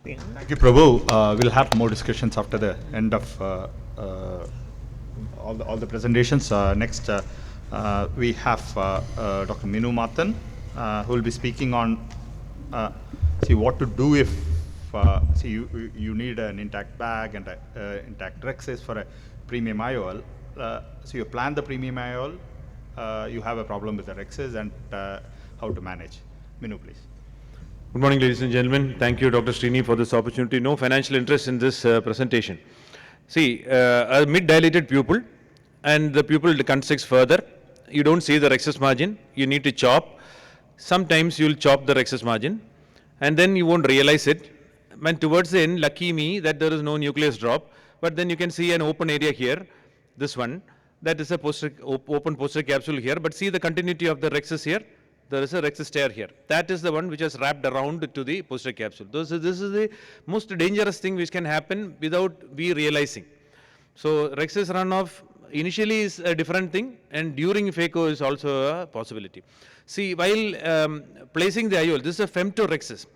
Thank you, Prabhu. We'll have more discussions after the end of all the presentations. Next, we have Dr. Minu Mathan, who will be speaking on what to do if you need an intact bag and intact rexus for a premium IOL. So you plan the premium IOL, you have a problem with the rexus, and how to manage. Minu, please. Good morning, ladies and gentlemen. Thank you, Dr. Srini, for this opportunity. No financial interest in this presentation. See, a mid-dilated pupil, and the pupil constricts further. You don't see the rexus margin. You need to chop. Sometimes you'll chop the rexus margin, and then you won't realize it. And towards the end, lucky me that there is no nucleus drop, but then you can see an open area here, this one. That is a open posterior capsule here, but see the continuity of the rexus here. There is a rexus tear here. That is the one which has wrapped around to the posterior capsule. This is the most dangerous thing which can happen without we realizing. So rexus runoff initially is a different thing, and during phaco is also a possibility. See, while placing the IOL, this is a femtorexus.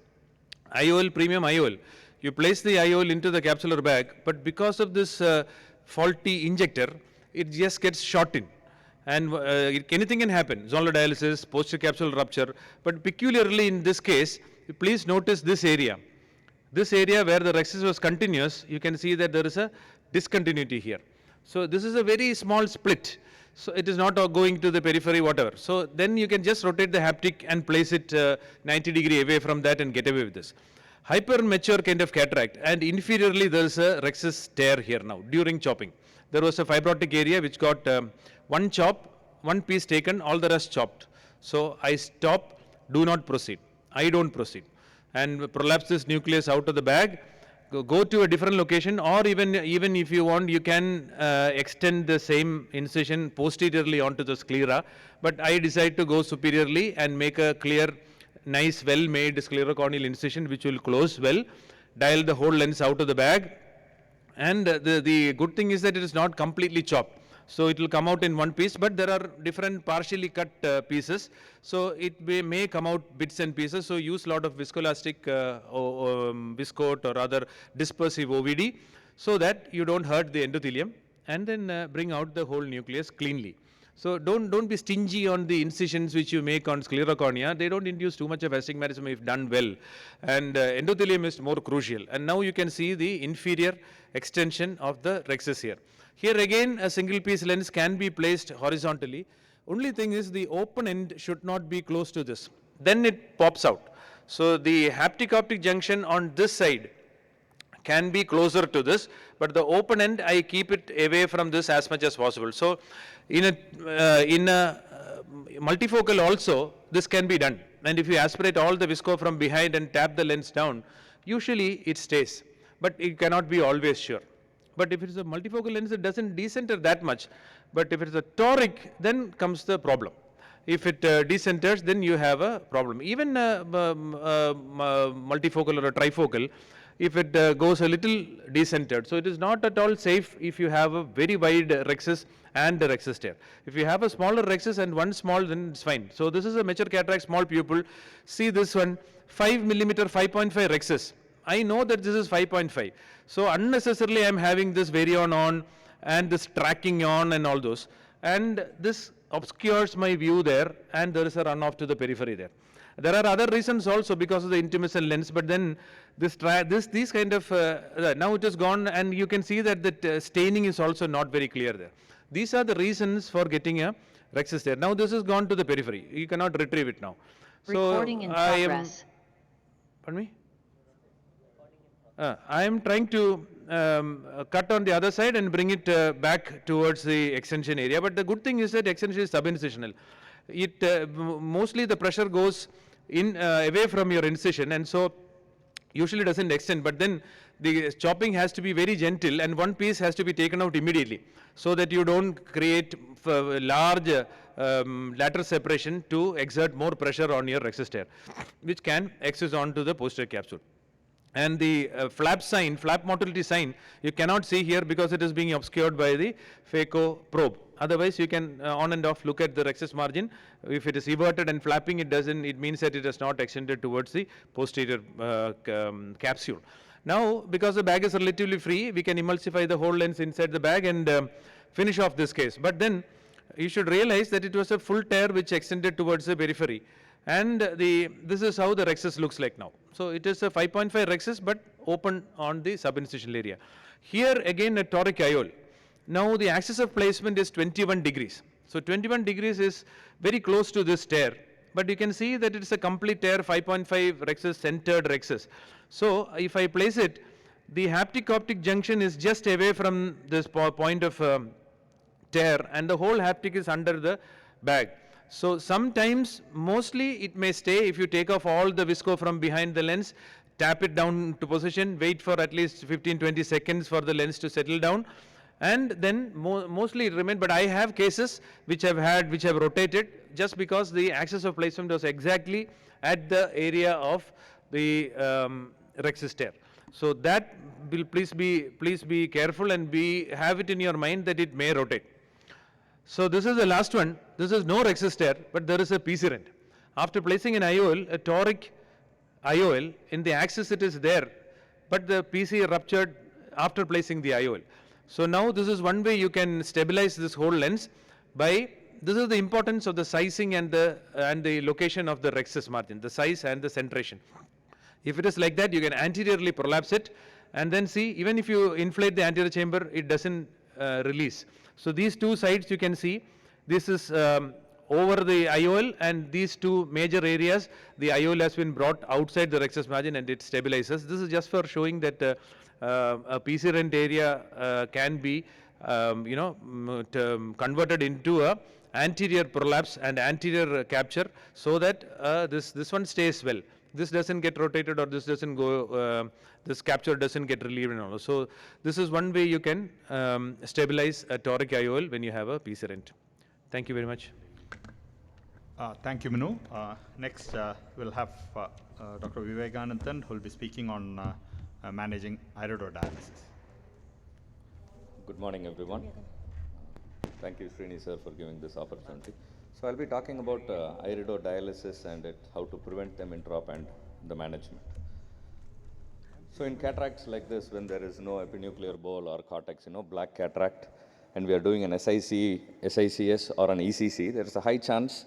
IOL, premium IOL. You place the IOL into the capsular bag, but because of this faulty injector, it just gets shot in. And anything can happen, zonal dialysis, posterior capsule rupture, but peculiarly in this case, please notice this area. This area where the rexus was continuous, you can see that there is a discontinuity here. So this is a very small split. So it is not going to the periphery, whatever. So then you can just rotate the haptic and place it 90 degree away from that and get away with this. Hyper mature kind of cataract, and inferiorly there is a rexus tear here now during chopping. There was a fibrotic area which got one chop, one piece taken, all the rest chopped. So I stop, do not proceed. I don't proceed. And prolapse this nucleus out of the bag, go to a different location, or even if you want, you can extend the same incision posteriorly onto the sclera. But I decide to go superiorly and make a clear, nice, well-made sclerocorneal incision which will close well, dial the whole lens out of the bag. And the good thing is that it is not completely chopped. So it will come out in one piece, but there are different partially cut pieces. So it may come out bits and pieces. So use a lot of viscoelastic viscoat or other dispersive OVD so that you don't hurt the endothelium, and then bring out the whole nucleus cleanly. So don't be stingy on the incisions which you make on sclerocornea. They don't induce too much of astigmatism if done well, and endothelium is more crucial. And now you can see the inferior extension of the rhexis here. Here again, a single piece lens can be placed horizontally. Only thing is the open end should not be close to this. Then it pops out. So the haptic optic junction on this side can be closer to this, but the open end I keep it away from this as much as possible. So in a multifocal also this can be done, and if you aspirate all the visco from behind and tap the lens down, usually it stays, but it cannot be always sure. But if it is a multifocal lens, it doesn't decenter that much, but if it is a toric, then comes the problem. If it decenters, then you have a problem. Even multifocal or a trifocal, if it goes a little decentered. So it is not at all safe if you have a very wide rhexis and the rhexis tear. If you have a smaller rhexis and one small, then it's fine. So this is a mature cataract, small pupil. See this one, 5 millimeter, 5.5 rhexis. I know that this is 5.5. So unnecessarily I am having this Varion on and this tracking on and all those. And this obscures my view there, and there is a runoff to the periphery there. There are other reasons also because of the intumescent lens, but then these kind of, now it is gone, and you can see that the staining is also not very clear there. These are the reasons for getting a rhexis there. Now this is gone to the periphery. You cannot retrieve it now. So Recording in progress. Pardon me? I am trying to cut on the other side and bring it back towards the extension area. But the good thing is that extension is subincisional. It mostly the pressure goes in away from your incision, and so usually doesn't extend. But then the chopping has to be very gentle, and one piece has to be taken out immediately, so that you don't create large lateral separation to exert more pressure on your rhexis tear, which can access onto the posterior capsule. And the flap motility sign, you cannot see here because it is being obscured by the phaco probe. Otherwise, you can on and off look at the rhexis margin. If it is everted and flapping, it means that it has not extended towards the posterior capsule. Now, because the bag is relatively free, we can emulsify the whole lens inside the bag and finish off this case. But then you should realize that it was a full tear which extended towards the periphery. And this is how the rhexis looks like now. So it is a 5.5 rhexis, but open on the subincisional area. Here again a toric IOL. Now the axis of placement is 21 degrees. So 21 degrees is very close to this tear, but you can see that it is a complete tear, 5.5 rhexis, centered rhexis. So if I place it, the haptic optic junction is just away from this point of tear, and the whole haptic is under the bag. So sometimes, mostly it may stay if you take off all the visco from behind the lens, tap it down to position, wait for at least 15-20 seconds for the lens to settle down, and then mostly it remains. But I have cases which have rotated just because the axis of placement was exactly at the area of the rhexis tear. So that will please be careful and have it in your mind that it may rotate. So this is the last one. This is no rhexis tear, but there is a PC rent. After placing an IOL, a toric IOL, in the axis it is there, but the PC ruptured after placing the IOL. So now this is one way you can stabilize this whole lens by, this is the importance of the sizing and the location of the rhexis margin, the size and the centration. If it is like that, you can anteriorly prolapse it, and then see, even if you inflate the anterior chamber, it doesn't release. So these two sides you can see, this is over the IOL, and these two major areas, the IOL has been brought outside the rhexis margin and it stabilizes. This is just for showing that a PC rent area can be converted into a anterior prolapse and anterior capture, so that this one stays well. This doesn't get rotated, or this doesn't go, this capture doesn't get relieved and all. So this is one way you can stabilize a toric IOL when you have a PC rent. Thank you very much. Thank you, Manu. Next, we'll have Dr. Vivekanandan, who will be speaking on managing iridodialysis. Good morning, everyone. Thank you, Srini sir, for giving this opportunity. So I'll be talking about iridodialysis and how to prevent them intraop and the management. So in cataracts like this, when there is no epinuclear bowl or cortex, black cataract, and we are doing an SICS or an ECC, there is a high chance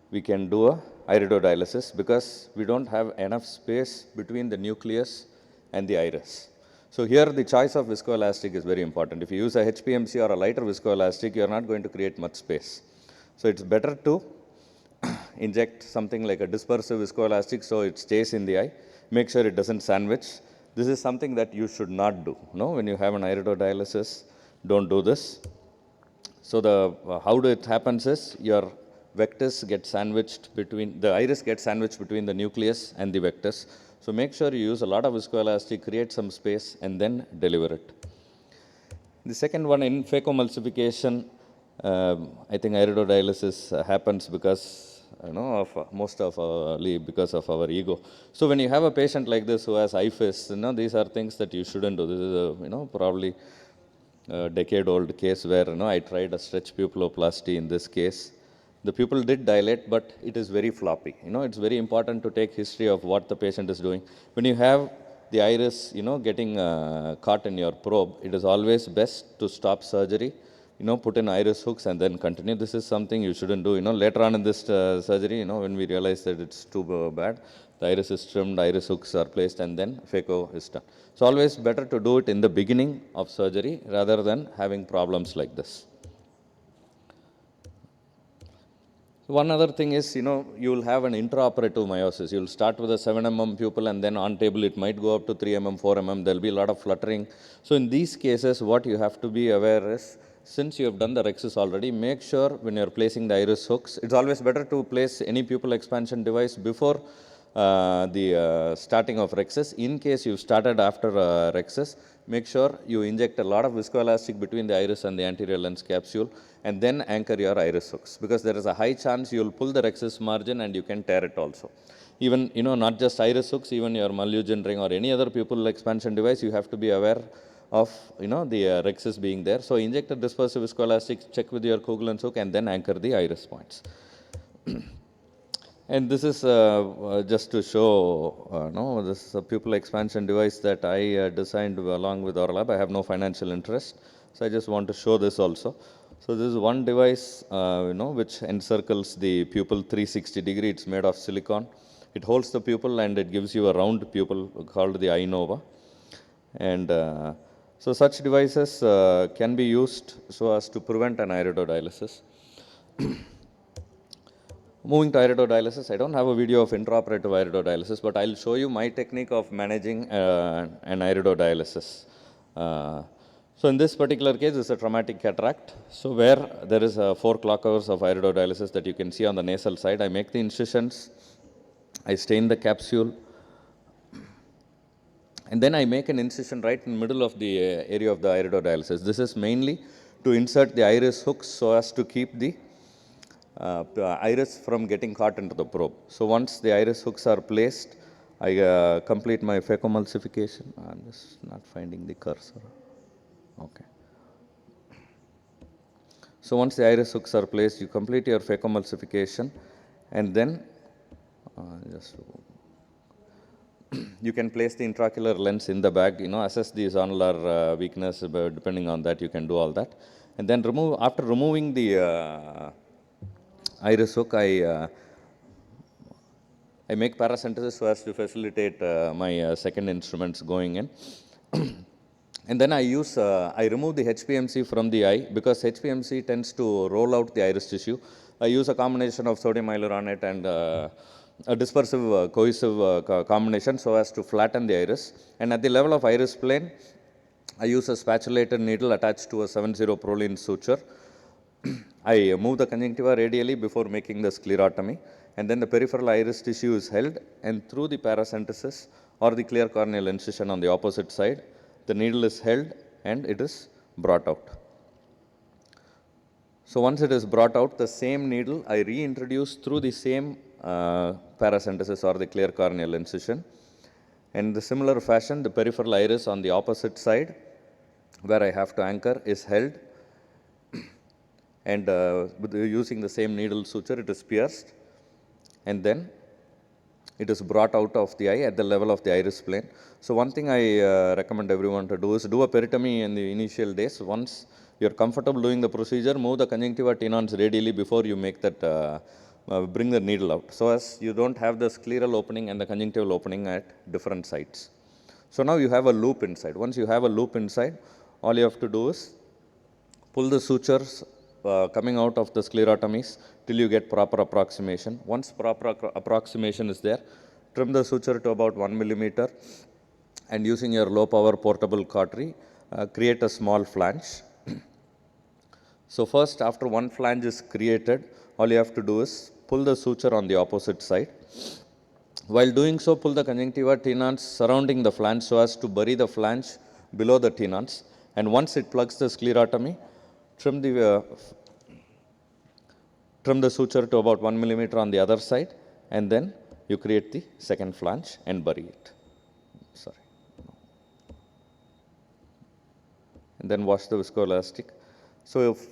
we can do a iridodialysis because we don't have enough space between the nucleus and the iris. So here the choice of viscoelastic is very important. If you use a HPMC or a lighter viscoelastic, you are not going to create much space. So it's better to inject something like a dispersive viscoelastic so it stays in the eye. Make sure it doesn't sandwich. This is something that you should not do. When you have an iridodialysis, don't do this. So how it happens is your vectors get sandwiched between, the iris gets sandwiched between the nucleus and the vectors. So make sure you use a lot of viscoelastic, create some space, and then deliver it. The second one, in phacoemulsification, I think iridodialysis happens because because of our ego. So when you have a patient like this who has IFIS, these are things that you shouldn't do. This is a probably a decade-old case where I tried a stretch pupilloplasty in this case. The pupil did dilate, but it is very floppy. It's very important to take history of what the patient is doing. When you have the iris, getting caught in your probe, it is always best to stop surgery, put in iris hooks and then continue. This is something you shouldn't do. Later on in this surgery, when we realize that it's too bad, the iris is trimmed, iris hooks are placed, and then phaco is done. So always better to do it in the beginning of surgery rather than having problems like this. One other thing is, you will have an intraoperative meiosis. You will start with a 7 mm pupil and then on table it might go up to 3 mm, 4 mm. There will be a lot of fluttering. So in these cases, what you have to be aware is, since you have done the rhexis already, make sure when you are placing the iris hooks, it's always better to place any pupil expansion device before the starting of rhexis. In case you've started after rhexis, make sure you inject a lot of viscoelastic between the iris and the anterior lens capsule and then anchor your iris hooks, because there is a high chance you'll pull the rhexis margin and you can tear it also. Even, not just iris hooks, even your Malyugin ring or any other pupil expansion device, you have to be aware of, the rhexis being there. So inject a dispersive viscoelastic, check with your Kugel hook and then anchor the iris points. And this is just to show, this is a pupil expansion device that I designed along with our lab. I have no financial interest, so I just want to show this also. So this is one device, which encircles the pupil 360 degree. It's made of silicon. It holds the pupil and it gives you a round pupil called the iNova. And so such devices can be used so as to prevent an iridodialysis. Moving to iridodialysis, I don't have a video of intraoperative iridodialysis, but I'll show you my technique of managing an iridodialysis. So in this particular case, it's a traumatic cataract. So where there is 4 clock hours of iridodialysis that you can see on the nasal side, I make the incisions, I stain the capsule, and then I make an incision right in the middle of the area of the iridodialysis. This is mainly to insert the iris hooks so as to keep the iris from getting caught into the probe. So once the iris hooks are placed, I complete my phacoemulsification. I'm just not finding the cursor. Okay. So once the iris hooks are placed, you complete your phacoemulsification, and then you can place the intraocular lens in the bag, assess the zonular weakness, depending on that, you can do all that. And then after removing the iris hook, I make paracentesis so as to facilitate my second instruments going in. And then I remove the HPMC from the eye, because HPMC tends to roll out the iris tissue. I use a combination of sodium hyaluronate and a dispersive cohesive combination so as to flatten the iris. And at the level of iris plane, I use a spatulated needle attached to a 70 Prolene suture. I move the conjunctiva radially before making the sclerotomy, and then the peripheral iris tissue is held, and through the paracentesis or the clear corneal incision on the opposite side, the needle is held and it is brought out. So once it is brought out, the same needle I reintroduce through the same paracentesis or the clear corneal incision. And in the similar fashion, the peripheral iris on the opposite side, where I have to anchor, is held. and using the same needle suture, it is pierced, and then it is brought out of the eye at the level of the iris plane. So one thing I recommend everyone to do is do a peritomy in the initial days. Once you're comfortable doing the procedure, move the conjunctiva tenons radially before you make that, bring the needle out, so as you don't have the scleral opening and the conjunctival opening at different sites. So now you have a loop inside. Once you have a loop inside, all you have to do is pull the sutures coming out of the sclerotomies till you get proper approximation. Once proper approximation is there, trim the suture to about 1 millimeter, and using your low power portable cautery, create a small flange. So first, after one flange is created, all you have to do is pull the suture on the opposite side. While doing so, pull the conjunctiva tenons surrounding the flange so as to bury the flange below the tenons. And once it plugs the sclerotomy, trim the suture to about 1 millimeter on the other side, and then you create the second flange and bury it. Sorry. And then wash the viscoelastic. So if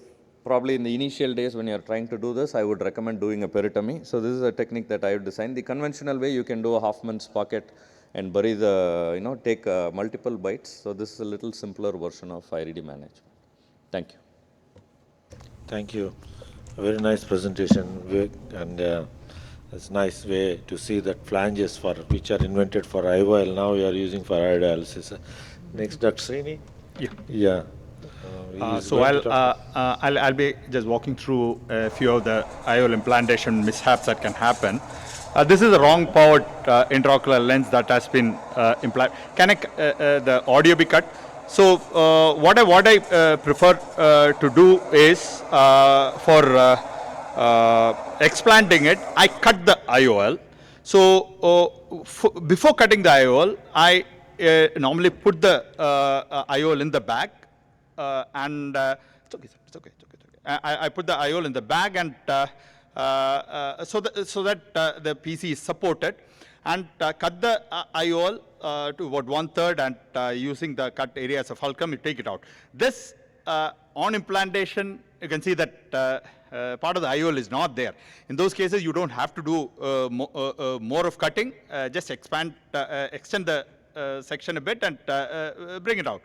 probably in the initial days when you are trying to do this, I would recommend doing a peritomy. So this is a technique that I would design. The conventional way, you can do a Hoffman's pocket and bury the, take multiple bites. So this is a little simpler version of IRD management. Thank you. Thank you. A very nice presentation, Vivek, and it's a nice way to see that flanges which are invented for IOL now you are using for iodialysis. Next, Dr. Srini. Yeah. Yeah. So I'll be just walking through a few of the IOL implantation mishaps that can happen. This is a wrong powered intraocular lens that has been implanted. Can the audio be cut? So what I prefer to do is for explanting it, I cut the IOL. So before cutting the IOL, I normally put the IOL in the bag. And it's okay, sir. It's okay. I put the IOL in the bag, and so that the PC is supported, and cut the IOL to about 1/3, and using the cut area as a fulcrum, you take it out. This on implantation, you can see that part of the IOL is not there. In those cases, you don't have to do more of cutting. Just extend the section a bit and bring it out.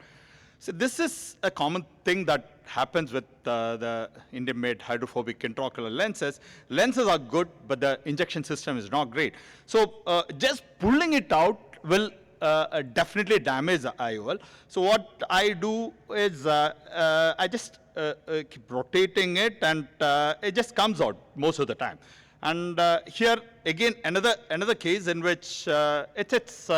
So this is a common thing that happens with the Indian-made hydrophobic intraocular lenses. Lenses are good, but the injection system is not great. So just pulling it out will definitely damage the IOL. So what I do is I just keep rotating it, and it just comes out most of the time. And here again another case in which it's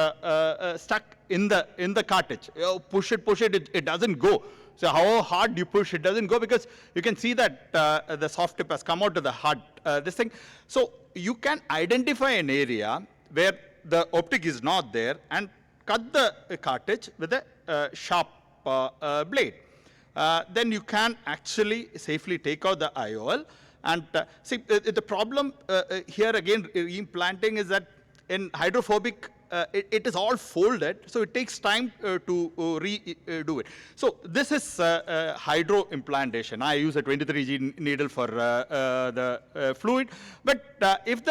stuck in the cartridge. You push it, it doesn't go. So how hard you push, it doesn't go, because you can see that the soft tip has come out to the hard this thing. So you can identify an area where the optic is not there and cut the cartridge with a sharp blade. Then you can actually safely take out the IOL. And see, the problem here again, implanting, is that in hydrophobic, it is all folded, so it takes time to redo it. So this is hydro implantation. I use a 23G needle for the fluid, but if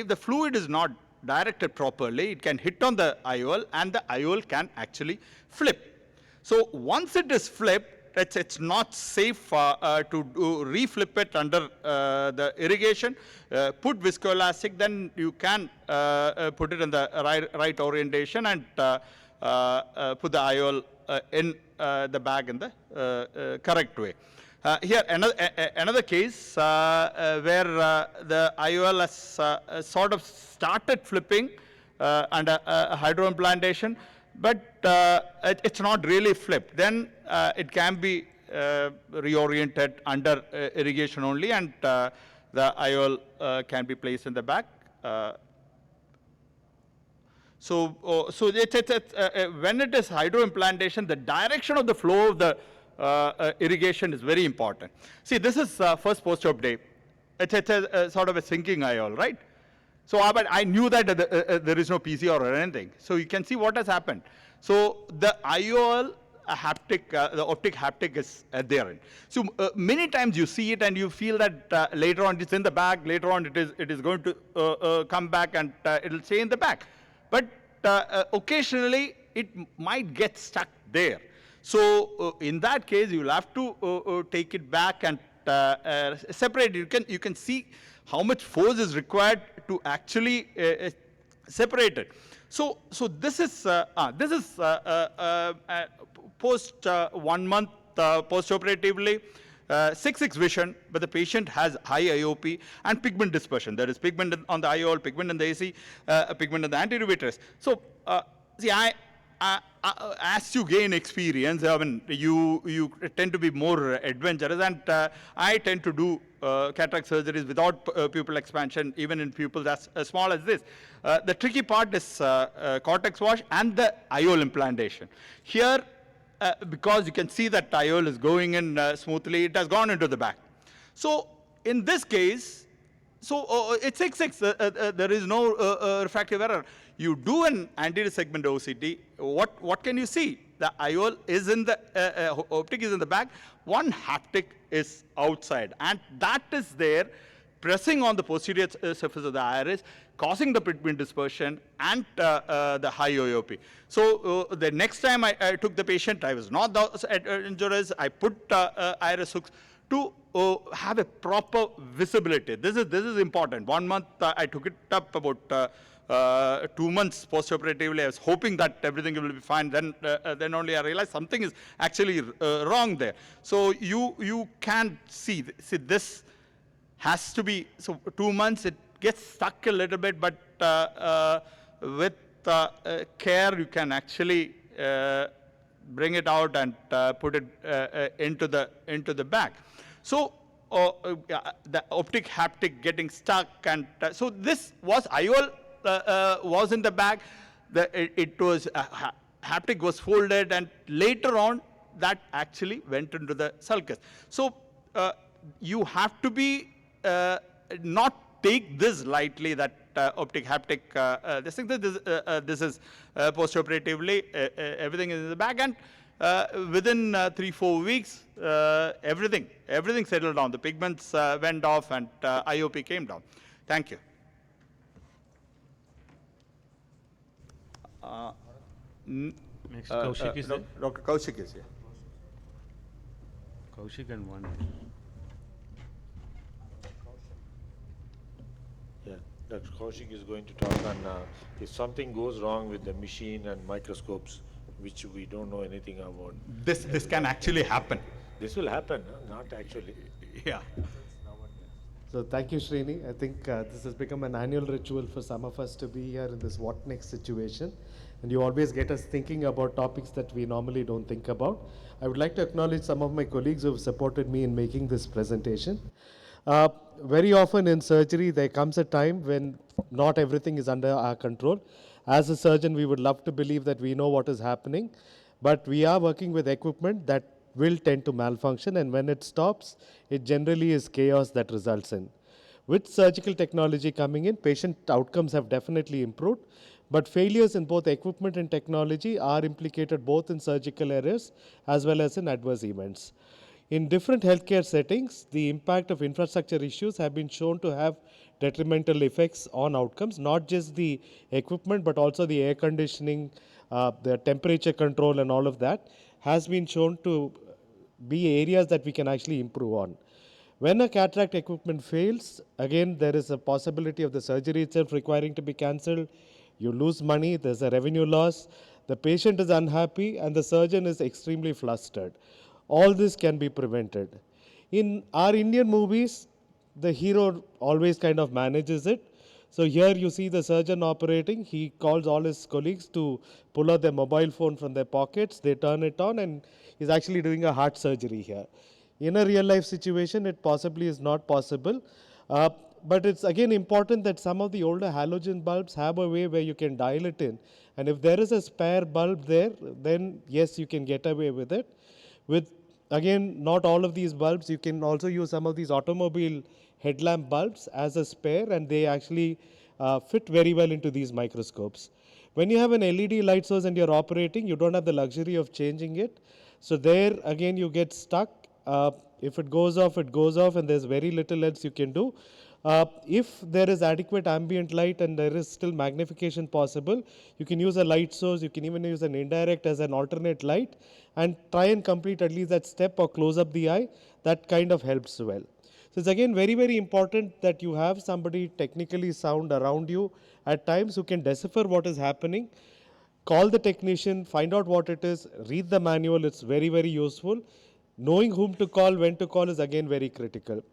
the fluid is not directed properly, it can hit on the IOL, and the IOL can actually flip. So once it is flipped, it's not safe to reflip it under the irrigation. Put viscoelastic, then you can put it in the right orientation, and put the IOL in the bag in the correct way. Here another case where the IOL has sort of started flipping under hydroimplantation, but it's not really flipped. Then it can be reoriented under irrigation only, and the IOL can be placed in the back. So when it is hydroimplantation, the direction of the flow of the irrigation is very important. See, this is first post-op day. It's a sort of a sinking IOL, right? So but I knew that there is no PCR or anything. So you can see what has happened. So the IOL a haptic, the optic haptic is there. So many times you see it and you feel that later on it's in the bag, later on it is going to come back and it'll stay in the bag. But occasionally it might get stuck there. So in that case, you'll have to take it back and separate it. You can see how much force is required to actually separate it. So this is post 1 month post-operatively. 6/6 vision, but the patient has high IOP and pigment dispersion. There is pigment on the IOL, pigment in the AC, pigment in the anterior vitreous. So, see, as you gain experience, I mean, you tend to be more adventurous, and I tend to do cataract surgeries without pupil expansion, even in pupils as small as this. The tricky part is cortex wash and the IOL implantation. Here, because you can see that IOL is going in smoothly, it has gone into the back. So in this case, it's 6/6. There is no refractive error. You do an anterior segment OCT. What can you see? The IOL is in the optic is in the back. One haptic is outside, and that is there, pressing on the posterior surface of the iris, causing the pigment dispersion and the high IOP. So the next time I took the patient, I was not injurious. I put iris hooks to have a proper visibility. This is important. 1 month I took it up about 2 months post-operatively. I was hoping that everything will be fine. Then only I realized something is actually wrong there. So you can see this has to be, so 2 months it gets stuck a little bit, but with care you can actually bring it out and put it into the bag. So the optic haptic getting stuck, and so this was IOL was in the bag. It was haptic was folded, and later on that actually went into the sulcus. So you have to be not take this lightly, that optic haptic. This is post-operatively, everything is in the bag, and within 3-4 weeks, everything settled down. The pigments went off, and IOP came down. Thank you. Next, Kaushik is there. Dr. Kaushik is here. Kaushik and one. Yeah, Dr. Kaushik is going to talk on if something goes wrong with the machine and microscopes, which we don't know anything about. This can actually happen. This will happen, not actually. Yeah. So thank you, Srini. I think this has become an annual ritual for some of us to be here in this What Next situation. And you always get us thinking about topics that we normally don't think about. I would like to acknowledge some of my colleagues who have supported me in making this presentation. Very often in surgery, there comes a time when not everything is under our control. As a surgeon, we would love to believe that we know what is happening, but we are working with equipment that will tend to malfunction, and when it stops, it generally is chaos that results in. With surgical technology coming in, patient outcomes have definitely improved, but failures in both equipment and technology are implicated both in surgical errors as well as in adverse events. In different healthcare settings, the impact of infrastructure issues have been shown to have detrimental effects on outcomes, not just the equipment, but also the air conditioning, the temperature control and all of that has been shown to be areas that we can actually improve on. When a cataract equipment fails, again, there is a possibility of the surgery itself requiring to be cancelled. You lose money, there's a revenue loss, the patient is unhappy, and the surgeon is extremely flustered. All this can be prevented. In our Indian movies, the hero always kind of manages it. So here you see the surgeon operating. He calls all his colleagues to pull out their mobile phone from their pockets. They turn it on, and he's actually doing a heart surgery here. In a real life situation, it possibly is not possible. But it's again important that some of the older halogen bulbs have a way where you can dial it in. And if there is a spare bulb there, then yes, you can get away with it. With, again, not all of these bulbs, you can also use some of these automobile headlamp bulbs as a spare, and they actually fit very well into these microscopes. When you have an LED light source and you're operating, you don't have the luxury of changing it. So there again you get stuck. If it goes off, it goes off, and there's very little else you can do. If there is adequate ambient light and there is still magnification possible, you can use a light source, you can even use an indirect as an alternate light, and try and complete at least that step or close up the eye. That kind of helps well. So it's again very, very important that you have somebody technically sound around you at times who can decipher what is happening. Call the technician, find out what it is, read the manual, it's very, very useful. Knowing whom to call, when to call is again very critical.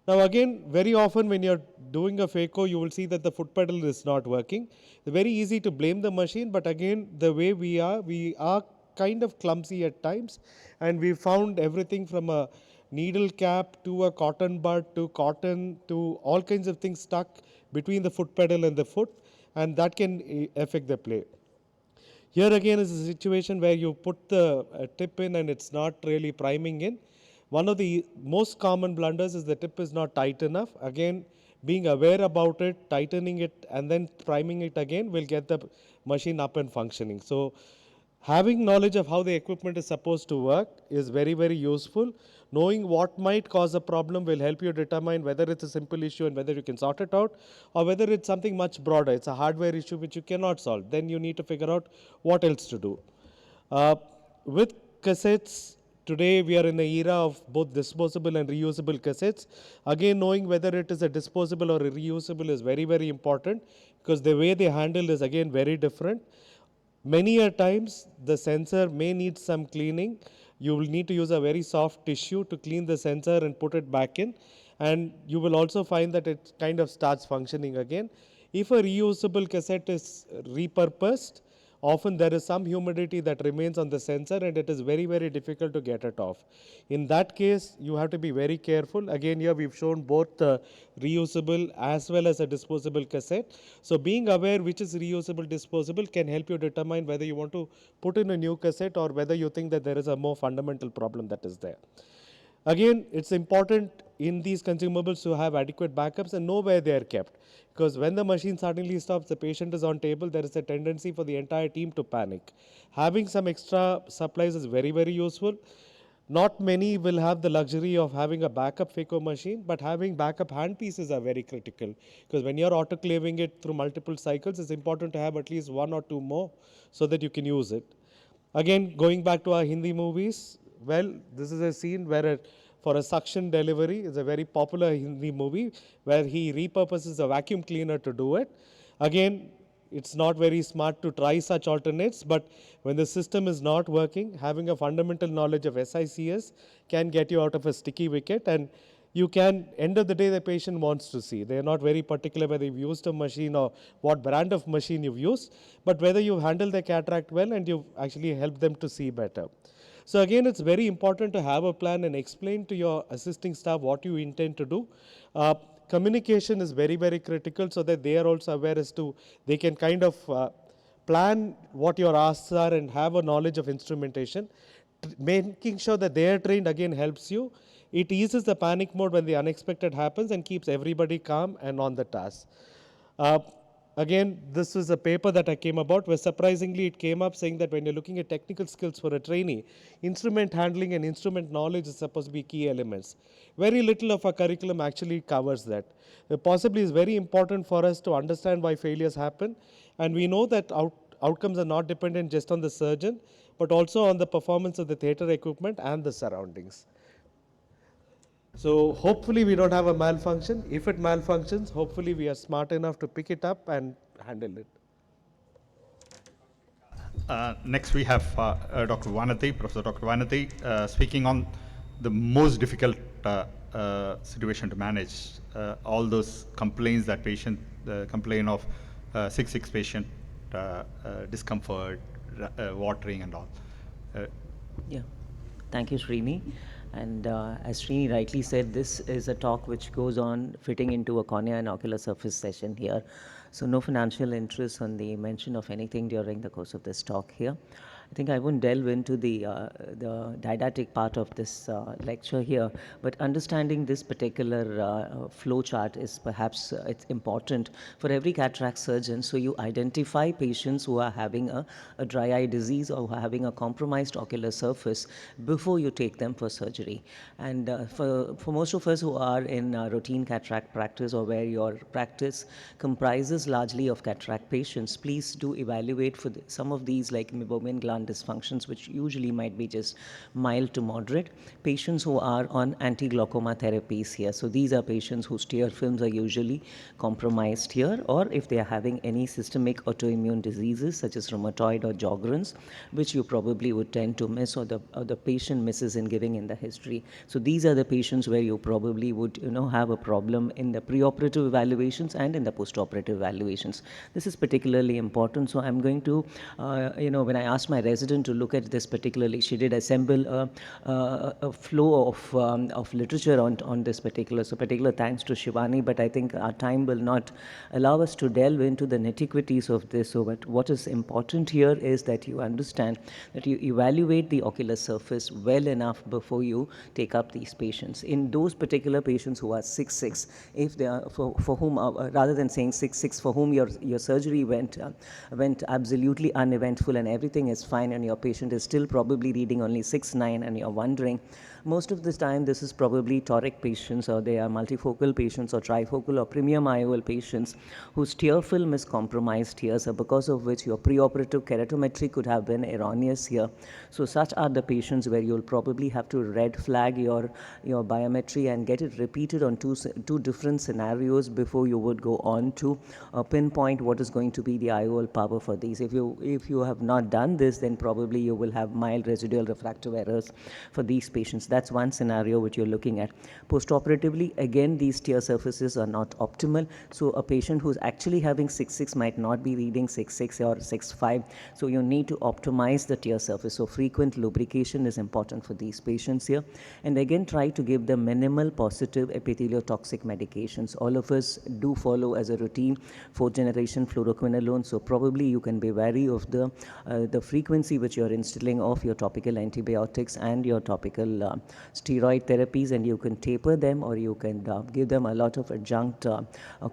Now again, very often when you're doing a phaco, you will see that the foot pedal is not working. It's very easy to blame the machine, but again, the way we are kind of clumsy at times, and we found everything from a needle cap to a cotton bud to cotton to all kinds of things stuck between the foot pedal and the foot, and that can affect the play. Here again is a situation where you put the tip in and it's not really priming in. One of the most common blunders is the tip is not tight enough. Again, being aware about it, tightening it, and then priming it again will get the machine up and functioning. So having knowledge of how the equipment is supposed to work is very, very useful. Knowing what might cause a problem will help you determine whether it's a simple issue and whether you can sort it out, or whether it's something much broader. It's a hardware issue which you cannot solve. Then you need to figure out what else to do. With cassettes, today we are in the era of both disposable and reusable cassettes. Again, knowing whether it is a disposable or a reusable is very, very important, because the way they handle is again very different. Many a times the sensor may need some cleaning. You will need to use a very soft tissue to clean the sensor and put it back in, and you will also find that it kind of starts functioning again. If a reusable cassette is repurposed, often there is some humidity that remains on the sensor and it is very, very difficult to get it off. In that case, you have to be very careful. Again, here we've shown both the reusable as well as a disposable cassette. So being aware which is reusable, disposable can help you determine whether you want to put in a new cassette or whether you think that there is a more fundamental problem that is there. Again, it's important in these consumables to have adequate backups and know where they are kept. Because when the machine suddenly stops, the patient is on table, there is a tendency for the entire team to panic. Having some extra supplies is very, very useful. Not many will have the luxury of having a backup phaco machine, but having backup handpieces are very critical. Because when you're autoclaving it through multiple cycles, it's important to have at least one or two more so that you can use it. Again, going back to our Hindi movies, well, this is a scene where for a suction delivery, it's a very popular Hindi movie where he repurposes a vacuum cleaner to do it. Again, it's not very smart to try such alternates, but when the system is not working, having a fundamental knowledge of SICS can get you out of a sticky wicket, and you can, end of the day, the patient wants to see. They are not very particular whether you've used a machine or what brand of machine you've used, but whether you've handled the cataract well and you've actually helped them to see better. So again, it's very important to have a plan and explain to your assisting staff what you intend to do. Communication is very, very critical so that they are also aware as to, they can kind of plan what your asks are and have a knowledge of instrumentation. Making sure that they are trained again helps you. It eases the panic mode when the unexpected happens and keeps everybody calm and on the task. Again, this is a paper that I came about where surprisingly it came up saying that when you're looking at technical skills for a trainee, instrument handling and instrument knowledge is supposed to be key elements. Very little of our curriculum actually covers that. Possibly is very important for us to understand why failures happen, and we know that outcomes are not dependent just on the surgeon, but also on the performance of the theatre equipment and the surroundings. So hopefully we don't have a malfunction. If it malfunctions, hopefully we are smart enough to pick it up and handle it. Next we have Dr. Vanathy, Professor Dr. Vanathy, speaking on the most difficult situation to manage. All those complaints that patient complain of, 6 patient discomfort, watering and all. Yeah, thank you, Srini. And as Srini rightly said, this is a talk which goes on fitting into a cornea and ocular surface session here. So no financial interest on the mention of anything during the course of this talk here. I think I won't delve into the didactic part of this lecture here, but understanding this particular flow chart is perhaps it's important for every cataract surgeon. So you identify patients who are having a dry eye disease or who are having a compromised ocular surface before you take them for surgery. And for most of us who are in routine cataract practice or where your practice comprises largely of cataract patients, please do evaluate for some of these like meibomian gland dysfunctions, which usually might be just mild to moderate. Patients who are on anti-glaucoma therapies here. So these are patients whose tear films are usually compromised here, or if they are having any systemic autoimmune diseases such as rheumatoid or Sjogren's, which you probably would tend to miss, or the patient misses in giving in the history. So these are the patients where you probably would have a problem in the preoperative evaluations and in the postoperative evaluations. This is particularly important. So I'm going to, when I asked my resident to look at this particularly, she did assemble a flow of literature on this particular. So particular thanks to Shivani, but I think our time will not allow us to delve into the nitty-gritties of this. So what is important here is that you understand that you evaluate the ocular surface well enough before you take up these patients. In those particular patients who are 6'6", if they are for whom rather than saying 6'6", for whom your surgery went absolutely uneventful and everything is fine, and your patient is still probably reading only 6'9", and you're wondering, most of the time this is probably toric patients, or they are multifocal patients or trifocal or premium IOL patients whose tear film is compromised here, so because of which your preoperative keratometry could have been erroneous here. So such are the patients where you'll probably have to red flag your biometry and get it repeated on two different scenarios before you would go on to pinpoint what is going to be the IOL power for these. If you have not done this, then probably you will have mild residual refractive errors for these patients. That's one scenario which you're looking at. Postoperatively, again, these tear surfaces are not optimal. So a patient who's actually having 6'6" might not be reading 6'6" or 6'5". So you need to optimize the tear surface. So frequent lubrication is important for these patients here. And again, try to give them minimal positive epitheliotoxic medications. All of us do follow as a routine 4th generation fluoroquinolone. So probably you can be wary of the frequency which you're instilling of your topical antibiotics and your topical steroid therapies, and you can taper them, or you can give them a lot of adjunct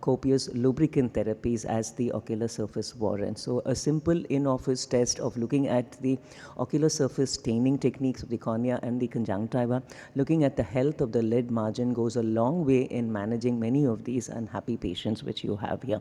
copious lubricant therapies as the ocular surface warrants. So a simple in-office test of looking at the ocular surface staining techniques of the cornea and the conjunctiva, looking at the health of the lid margin, goes a long way in managing many of these unhappy patients which you have here.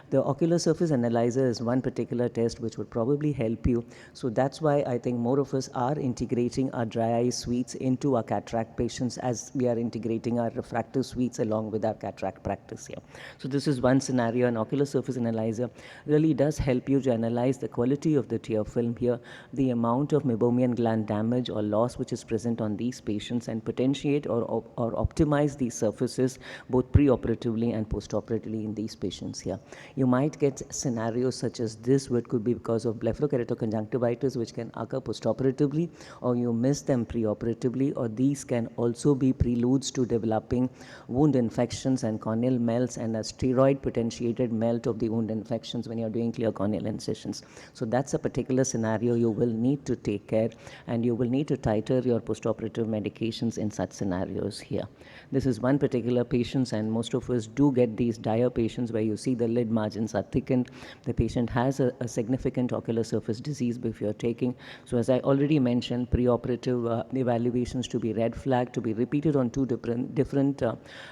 The ocular surface analyzer is one particular test which would probably help you. So that's why I think more of us are integrating our dry eye suites into our cataract patients, as we are integrating our refractive suites along with our cataract practice here. So this is one scenario. An ocular surface analyzer really does help you to analyze the quality of the tear film here, the amount of meibomian gland damage or loss which is present on these patients, and potentiate or optimize these surfaces both preoperatively and postoperatively in these patients here. You might get scenarios such as this, which could be because of blepharokeratoconjunctivitis, which can occur postoperatively, or you miss them preoperatively, or these can also be preludes to developing wound infections and corneal melts and a steroid potentiated melt of the wound infections when you're doing clear corneal incisions. So that's a particular scenario you will need to take care, and you will need to titrate your postoperative medications in such scenarios here. This is one particular patient, and most of us do get these dire patients where you see the lid margins are thickened. The patient has a significant ocular surface disease before taking. So as I already mentioned, preoperative evaluations to be red flagged, to be repeated on two different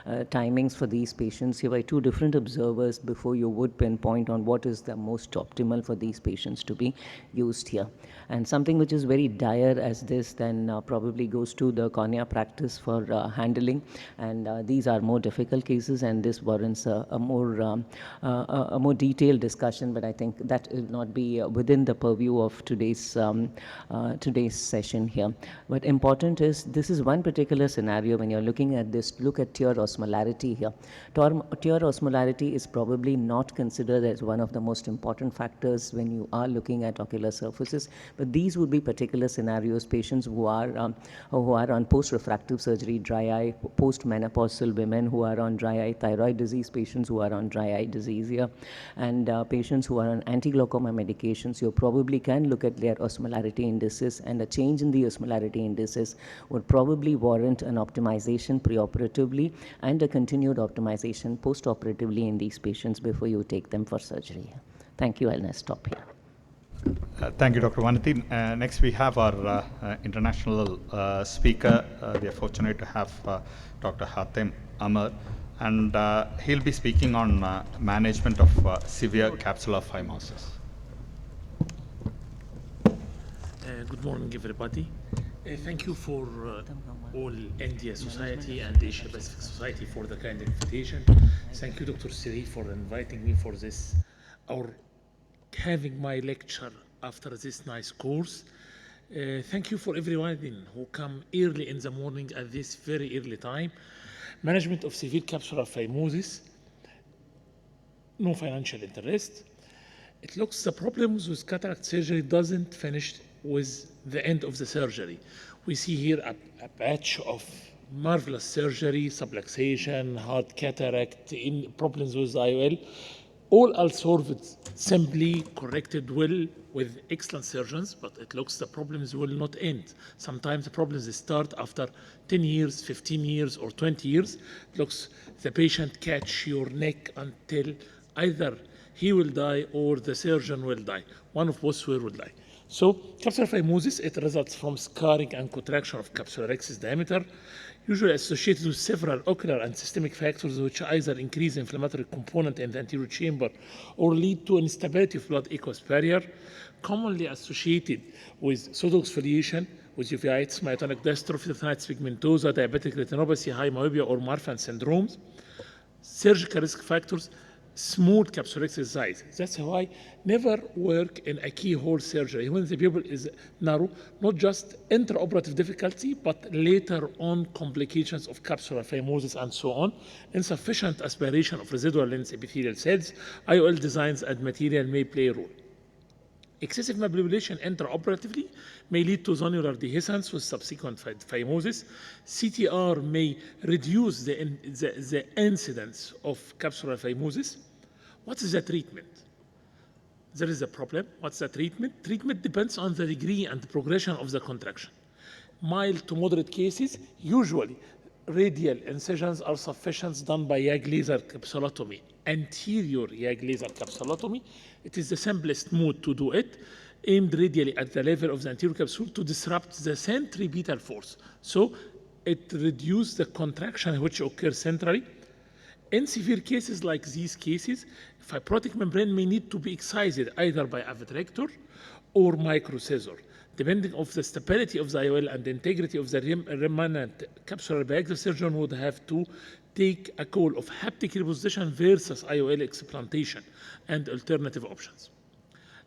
timings for these patients here by two different observers before you would pinpoint on what is the most optimal for these patients to be used here. And something which is very dire as this then probably goes to the cornea practice for handling, and these are more difficult cases, and this warrants a more detailed discussion, but I think that will not be within the purview of today's session here. But important is, this is one particular scenario when you're looking at this, look at tear osmolarity here. Tear osmolarity is probably not considered as one of the most important factors when you are looking at ocular surfaces, but these would be particular scenarios, patients who are on post-refractive surgery, dry eye, post-menopausal women who are on dry eye thyroid disease, patients who are on dry eye disease here, and patients who are on anti-glaucoma medications. You probably can look at their osmolarity indices, and a change in the osmolarity indices would probably warrant an optimization preoperatively and a continued optimization postoperatively in these patients before you take them for surgery. Thank you. I'll now stop here. Thank you, Dr. Vanathin. Next, we have our international speaker. We are fortunate to have Dr. Hatem Amar, and he'll be speaking on management of severe capsular phimosis. Good morning, everybody. Thank you for all India Society and Asia Pacific Society for the kind invitation. Thank you, Dr. Siri, for inviting me for this, or having my lecture after this nice course. Thank you for everyone who come early in the morning at this very early time. Management of severe capsular phimosis, no financial interest. It looks the problems with cataract surgery doesn't finish with the end of the surgery. We see here a patch of marvelous surgery, subluxation, hard cataract, problems with IOL. All are solved simply, corrected well with excellent surgeons, but it looks the problems will not end. Sometimes the problems start after 10 years, 15 years, or 20 years. It looks the patient catch your neck until either he will die or the surgeon will die. One of both will die. So capsular phimosis, it results from scarring and contraction of capsular excess diameter, usually associated with several ocular and systemic factors which either increase inflammatory component in the anterior chamber or lead to instability of blood aqueous barrier, commonly associated with pseudoexfoliation, with uveitis, myotonic dystrophy, retinitis pigmentosa, diabetic retinopathy, high myopia, or Marfan syndromes. Surgical risk factors, smooth capsular size. That's why never work in a keyhole surgery when the pupil is narrow, not just intraoperative difficulty, but later on complications of capsular phimosis and so on. Insufficient aspiration of residual lens epithelial cells, IOL designs and material may play a role. Excessive manipulation intraoperatively may lead to zonular dehiscence with subsequent phimosis. CTR may reduce the incidence of capsular phimosis. What is the treatment? There is a problem. What's the treatment? Treatment depends on the degree and progression of the contraction. Mild to moderate cases, usually radial incisions are sufficient, done by YAG laser capsulotomy. Anterior YAG laser capsulotomy, it is the simplest mode to do it, aimed radially at the level of the anterior capsule to disrupt the centripetal force. So it reduces the contraction which occurs centrally. In severe cases like these cases, fibrotic membrane may need to be excised either by a vitrector or microscissor. Depending on the stability of the IOL and the integrity of the remnant capsular bag, the surgeon would have to take a call of haptic reposition versus IOL explantation and alternative options.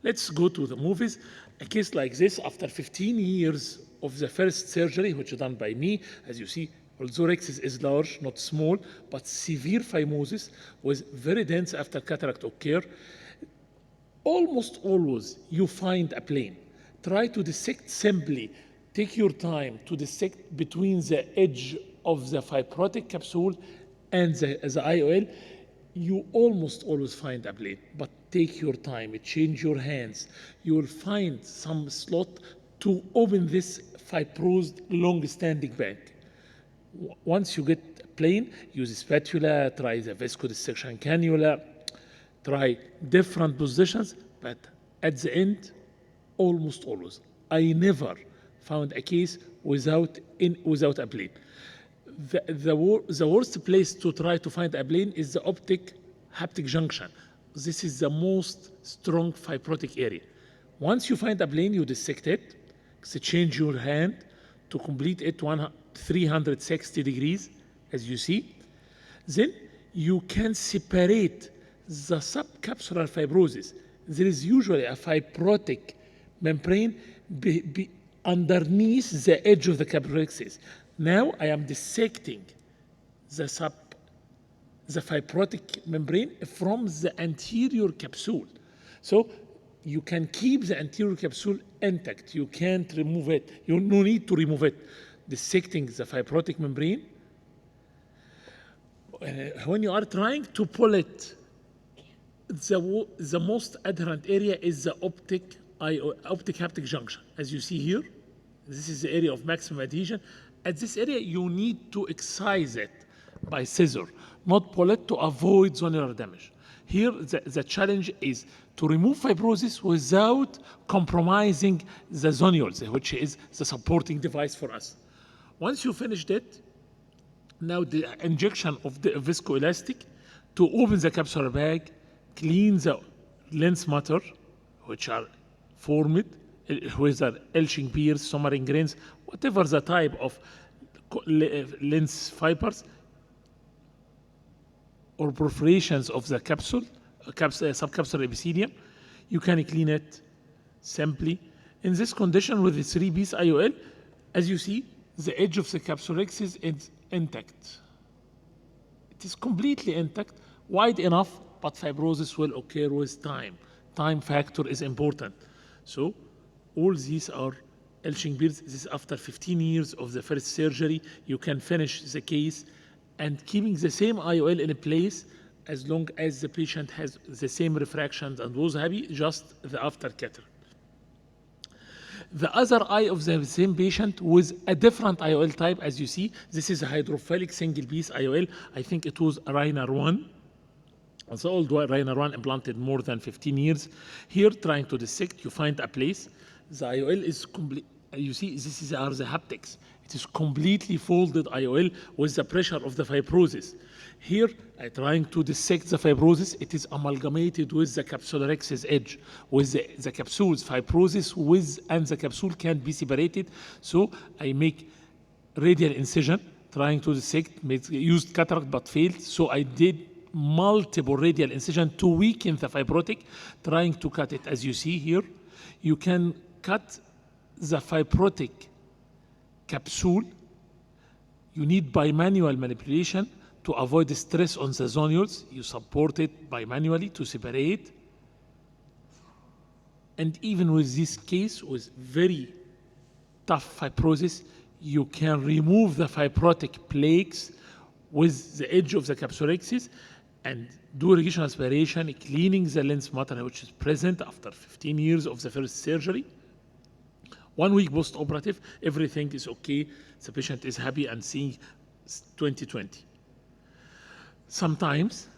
Let's go to the movies. A case like this, after 15 years of the first surgery, which is done by me, as you see, although rexis is large, not small, but severe phimosis was very dense after cataract occur. Almost always you find a plane. Try to dissect simply. Take your time to dissect between the edge of the fibrotic capsule and the IOL. You almost always find a plane, but take your time, change your hands. You will find some slot to open this fibrosed, long-standing bag. Once you get plane, use a spatula, try the viscodissection cannula, try different positions, but at the end, almost always, I never found a case without a plane. The worst place to try to find a plane is the optic haptic junction. This is the most strong fibrotic area. Once you find a plane, you dissect it, exchange your hand to complete it 360 degrees, as you see. Then you can separate the subcapsular fibrosis. There is usually a fibrotic membrane underneath the edge of the capillaries. Now I am dissecting the fibrotic membrane from the anterior capsule. So you can keep the anterior capsule intact. You can't remove it. You no need to remove it. Dissecting the fibrotic membrane. When you are trying to pull it, the most adherent area is the optic optic haptic junction. As you see here, this is the area of maximum adhesion. At this area, you need to excise it by scissor, not pull it, to avoid zonular damage. Here, the challenge is to remove fibrosis without compromising the zonules, which is the supporting device for us. Once you finished it, now the injection of the viscoelastic to open the capsular bag, clean the lens matter, which are formed, whether Elching piers, sommering grains, whatever the type of lens fibers or perforations of the capsule, subcapsular epithelium, you can clean it simply. In this condition with the 3-piece IOL, as you see, the edge of the capsulorhexis is intact. It is completely intact, wide enough, but fibrosis will occur with time. Time factor is important. So all these are Elching piers. This is after 15 years of the first surgery. You can finish the case and keeping the same IOL in place as long as the patient has the same refractions and was happy, just the after cataract. The other eye of the same patient with a different IOL type, as you see, this is a hydrophilic single piece IOL. I think it was a Rainer 1. Also, old Rainer 1 implanted more than 15 years. Here, trying to dissect, you find a place. The IOL is complete. You see, this are the haptics. It is completely folded IOL with the pressure of the fibrosis. Here, trying to dissect the fibrosis, it is amalgamated with the capsulorhexis edge, with the capsule's fibrosis and the capsule can be separated. So I make radial incision, trying to dissect, used cataract but failed. So I did multiple radial incision to weaken the fibrotic, trying to cut it. As you see here, you can cut the fibrotic capsule. You need bimanual manipulation to avoid the stress on the zonules. You support it bimanually to separate. And even with this case, with very tough fibrosis, you can remove the fibrotic plaques with the edge of the capsulorhexis and do irrigation aspiration, cleaning the lens matter which is present after 15 years of the first surgery. 1 week post-operative, everything is okay. The patient is happy and seeing 20/20. Sometimes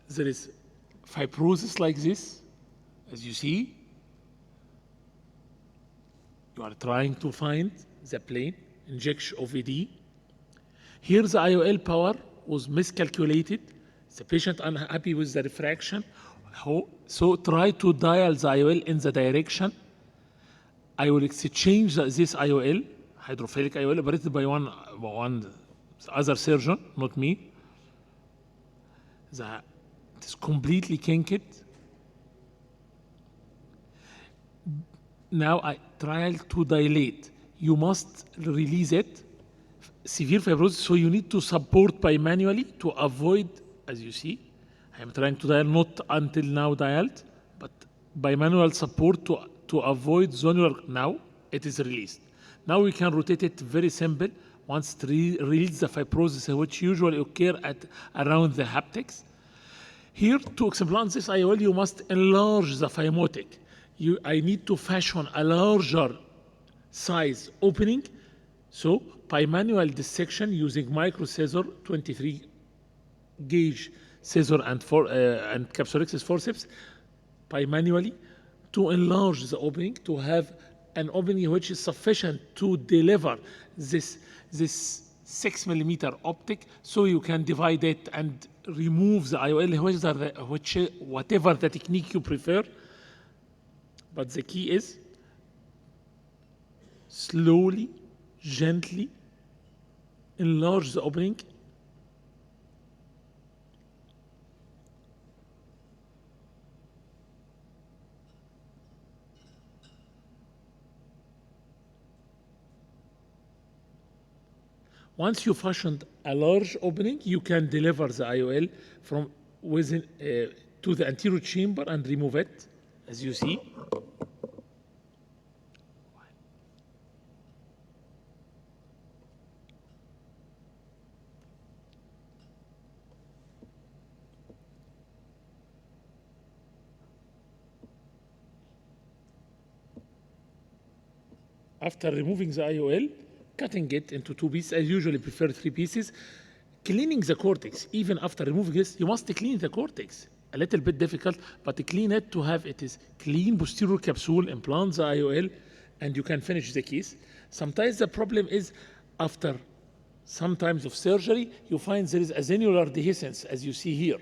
there is fibrosis like this, as you see. You are trying to find the plane, injection OVD. Here the IOL power was miscalculated. The patient unhappy with the refraction. So try to dial the IOL in the direction. I will exchange this IOL, hydrophilic IOL, operated by one other surgeon, not me. It is completely kinked. Now I try to dilate. You must release it. Severe fibrosis, so you need to support bimanually to avoid, as you see, I am trying to dial, not until now dialed, but bimanual support to avoid zonular. Now it is released. Now we can rotate it very simple. Once it release the fibrosis, which usually occur at around the haptics. Here, to explant this IOL, you must enlarge the phimotic. I need to fashion a larger size opening. So, bimanual dissection using micro scissor, 23 gauge scissor and capsulorhexis forceps, bimanually, to enlarge the opening, to have an opening which is sufficient to deliver this 6 millimeter optic, so you can divide it and remove the IOL, whatever the technique you prefer. But the key is slowly, gently enlarge the opening. Once you fashioned a large opening, you can deliver the IOL from within to the anterior chamber and remove it, as you see. After removing the IOL, cutting it into 2 pieces. I usually prefer 3 pieces. Cleaning the cortex, even after removing this, you must clean the cortex. A little bit difficult, but clean it to have it is clean posterior capsule, implant the IOL, and you can finish the case. Sometimes the problem is after sometimes of surgery, you find there is a zenular dehiscence, as you see here.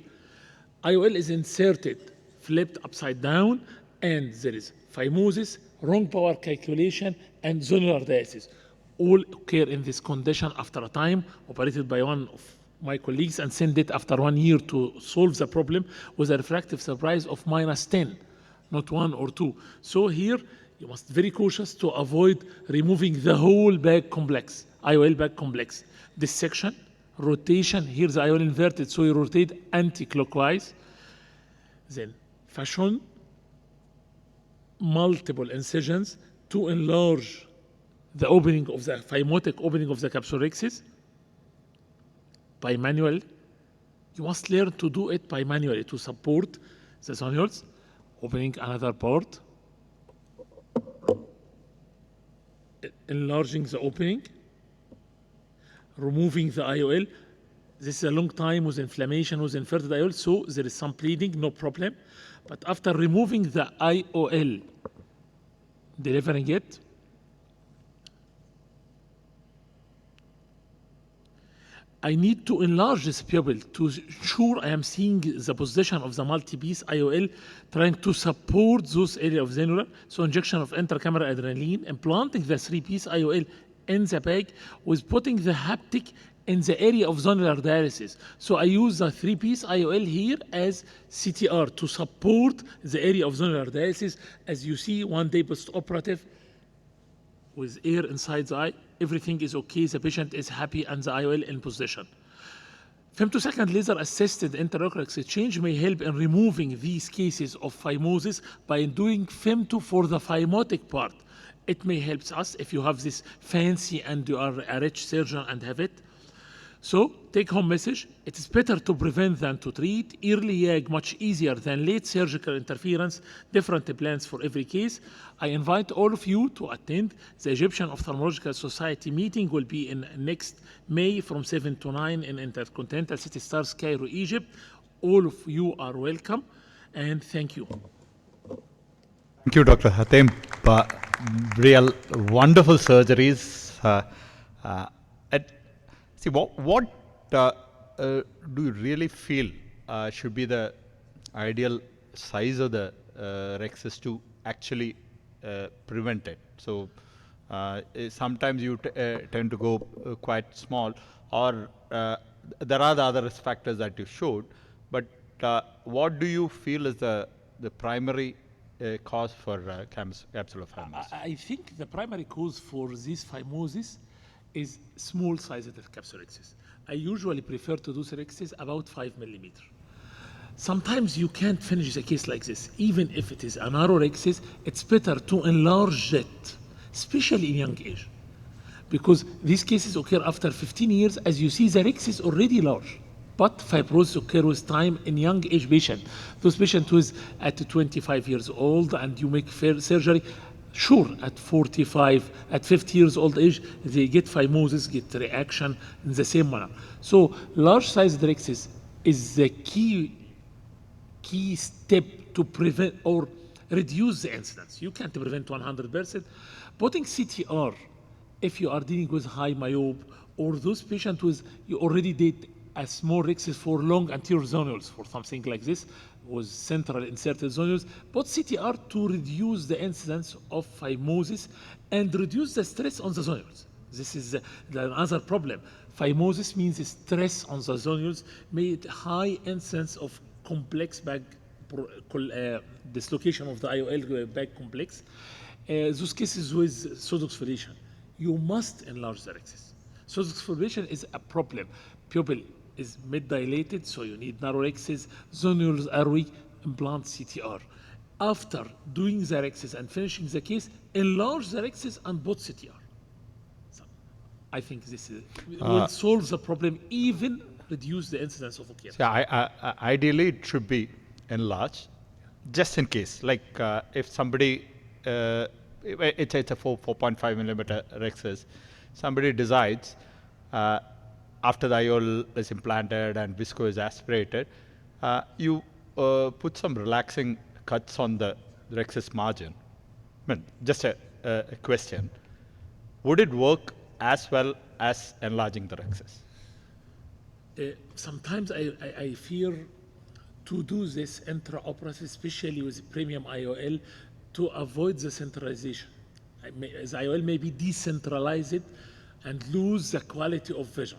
IOL is inserted, flipped upside down, and there is phimosis, wrong power calculation, and zonular diastasis. All occur in this condition after a time, operated by one of my colleagues, and send it after 1 year to solve the problem with a refractive surprise of -10, not 1 or 2. So here, you must be very cautious to avoid removing the whole back complex, IOL back complex. This section, rotation, here the IOL inverted, so you rotate anti-clockwise. Then fashion multiple incisions to enlarge the opening of the phimotic opening of the capsulorhexis by manual. You must learn to do it by manually to support the zonules. Opening another part, enlarging the opening, removing the IOL. This is a long time with inflammation with inverted IOL, so there is some bleeding, no problem. But after removing the IOL, delivering it, I need to enlarge this pupil to ensure I am seeing the position of the multi-piece IOL, trying to support those areas of zenular. So injection of intracameral adrenaline, implanting the 3-piece IOL in the bag with putting the haptic in the area of zonular dialysis. So I use the 3-piece IOL here as CTR to support the area of zonular dialysis. As you see, 1 day post-operative with air inside the eye, everything is okay, the patient is happy, and the IOL in position. Femtosecond laser assisted intraocular exchange may help in removing these cases of phimosis by doing femto for the phimotic part. It may help us if you have this fancy and you are a rich surgeon and have it. So, take home message, it is better to prevent than to treat. Early YAG much easier than late surgical interference, different plans for every case. I invite all of you to attend the Egyptian Ophthalmological Society meeting will be in next May from 7 to 9 in Intercontinental City Stars, Cairo, Egypt. All of you are welcome, and thank you. Thank you, Dr. Hatem. Real wonderful surgeries. See, what do you really feel should be the ideal size of the rexus to actually prevent it? So sometimes you tend to go quite small, or there are the other risk factors that you showed, but what do you feel is the primary cause for capsular phimosis? I think the primary cause for this phimosis is small sized capsulorhexis. I usually prefer to do rhexis about 5 millimeter. Sometimes you can't finish the case like this. Even if it is a narrow rhexis, it's better to enlarge it, especially in young age. Because these cases occur after 15 years. As you see, the rhexis is already large. But fibrosis occurs with time in young age patient. Those patients who is at 25 years old and you make surgery, sure, at 45, at 50 years old age, they get phimosis, get reaction in the same manner. So large size rhexis is the key step to prevent or reduce the incidence. You can't prevent 100%. Putting CTR, if you are dealing with high myope or those patients with, you already did a small rhexis for long anterior zonules for something like this, was central inserted zonules, put CTR to reduce the incidence of phimosis and reduce the stress on the zonules. This is the other problem. Phimosis means stress on the zonules, made high incidence of complex back dislocation of the IOL back complex. Those cases with pseudoexfoliation, you must enlarge the rhexis. Pseudoexfoliation is a problem. Pupil is mid-dilated, so you need narrow rhexis. Zonules are weak, implant CTR. After doing the rhexis and finishing the case, enlarge the rhexis and put CTR. So I think this will solve the problem, even reduce the incidence of occurrence. Yeah, ideally it should be enlarged, just in case. Like if somebody it's a 4.5 millimeter rexus. Somebody decides after the IOL is implanted and visco is aspirated, you put some relaxing cuts on the rexus margin. I mean, just a question. Would it work as well as enlarging the rexus? Sometimes I fear to do this intraoperative, especially with premium IOL, to avoid the centralization. The IOL may be decentralized and lose the quality of vision.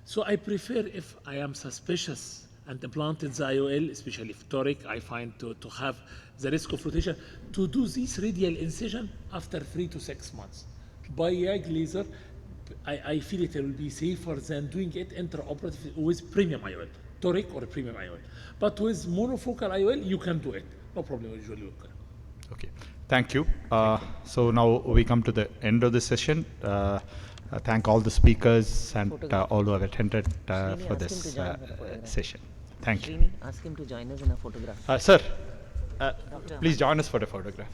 So I prefer, if I am suspicious and implanted the IOL, especially if toric, I find to have the risk of rotation, to do this radial incision after 3 to 6 months. By YAG laser, I feel it will be safer than doing it intraoperative with premium IOL, toric or premium IOL. But with monofocal IOL, you can do it. No problem, usually. Okay, thank you. So now we come to the end of the session. Thank all the speakers and all who have attended for this session. Thank you. Srini, ask him to join us in a photograph. Sir, please join us for the photograph.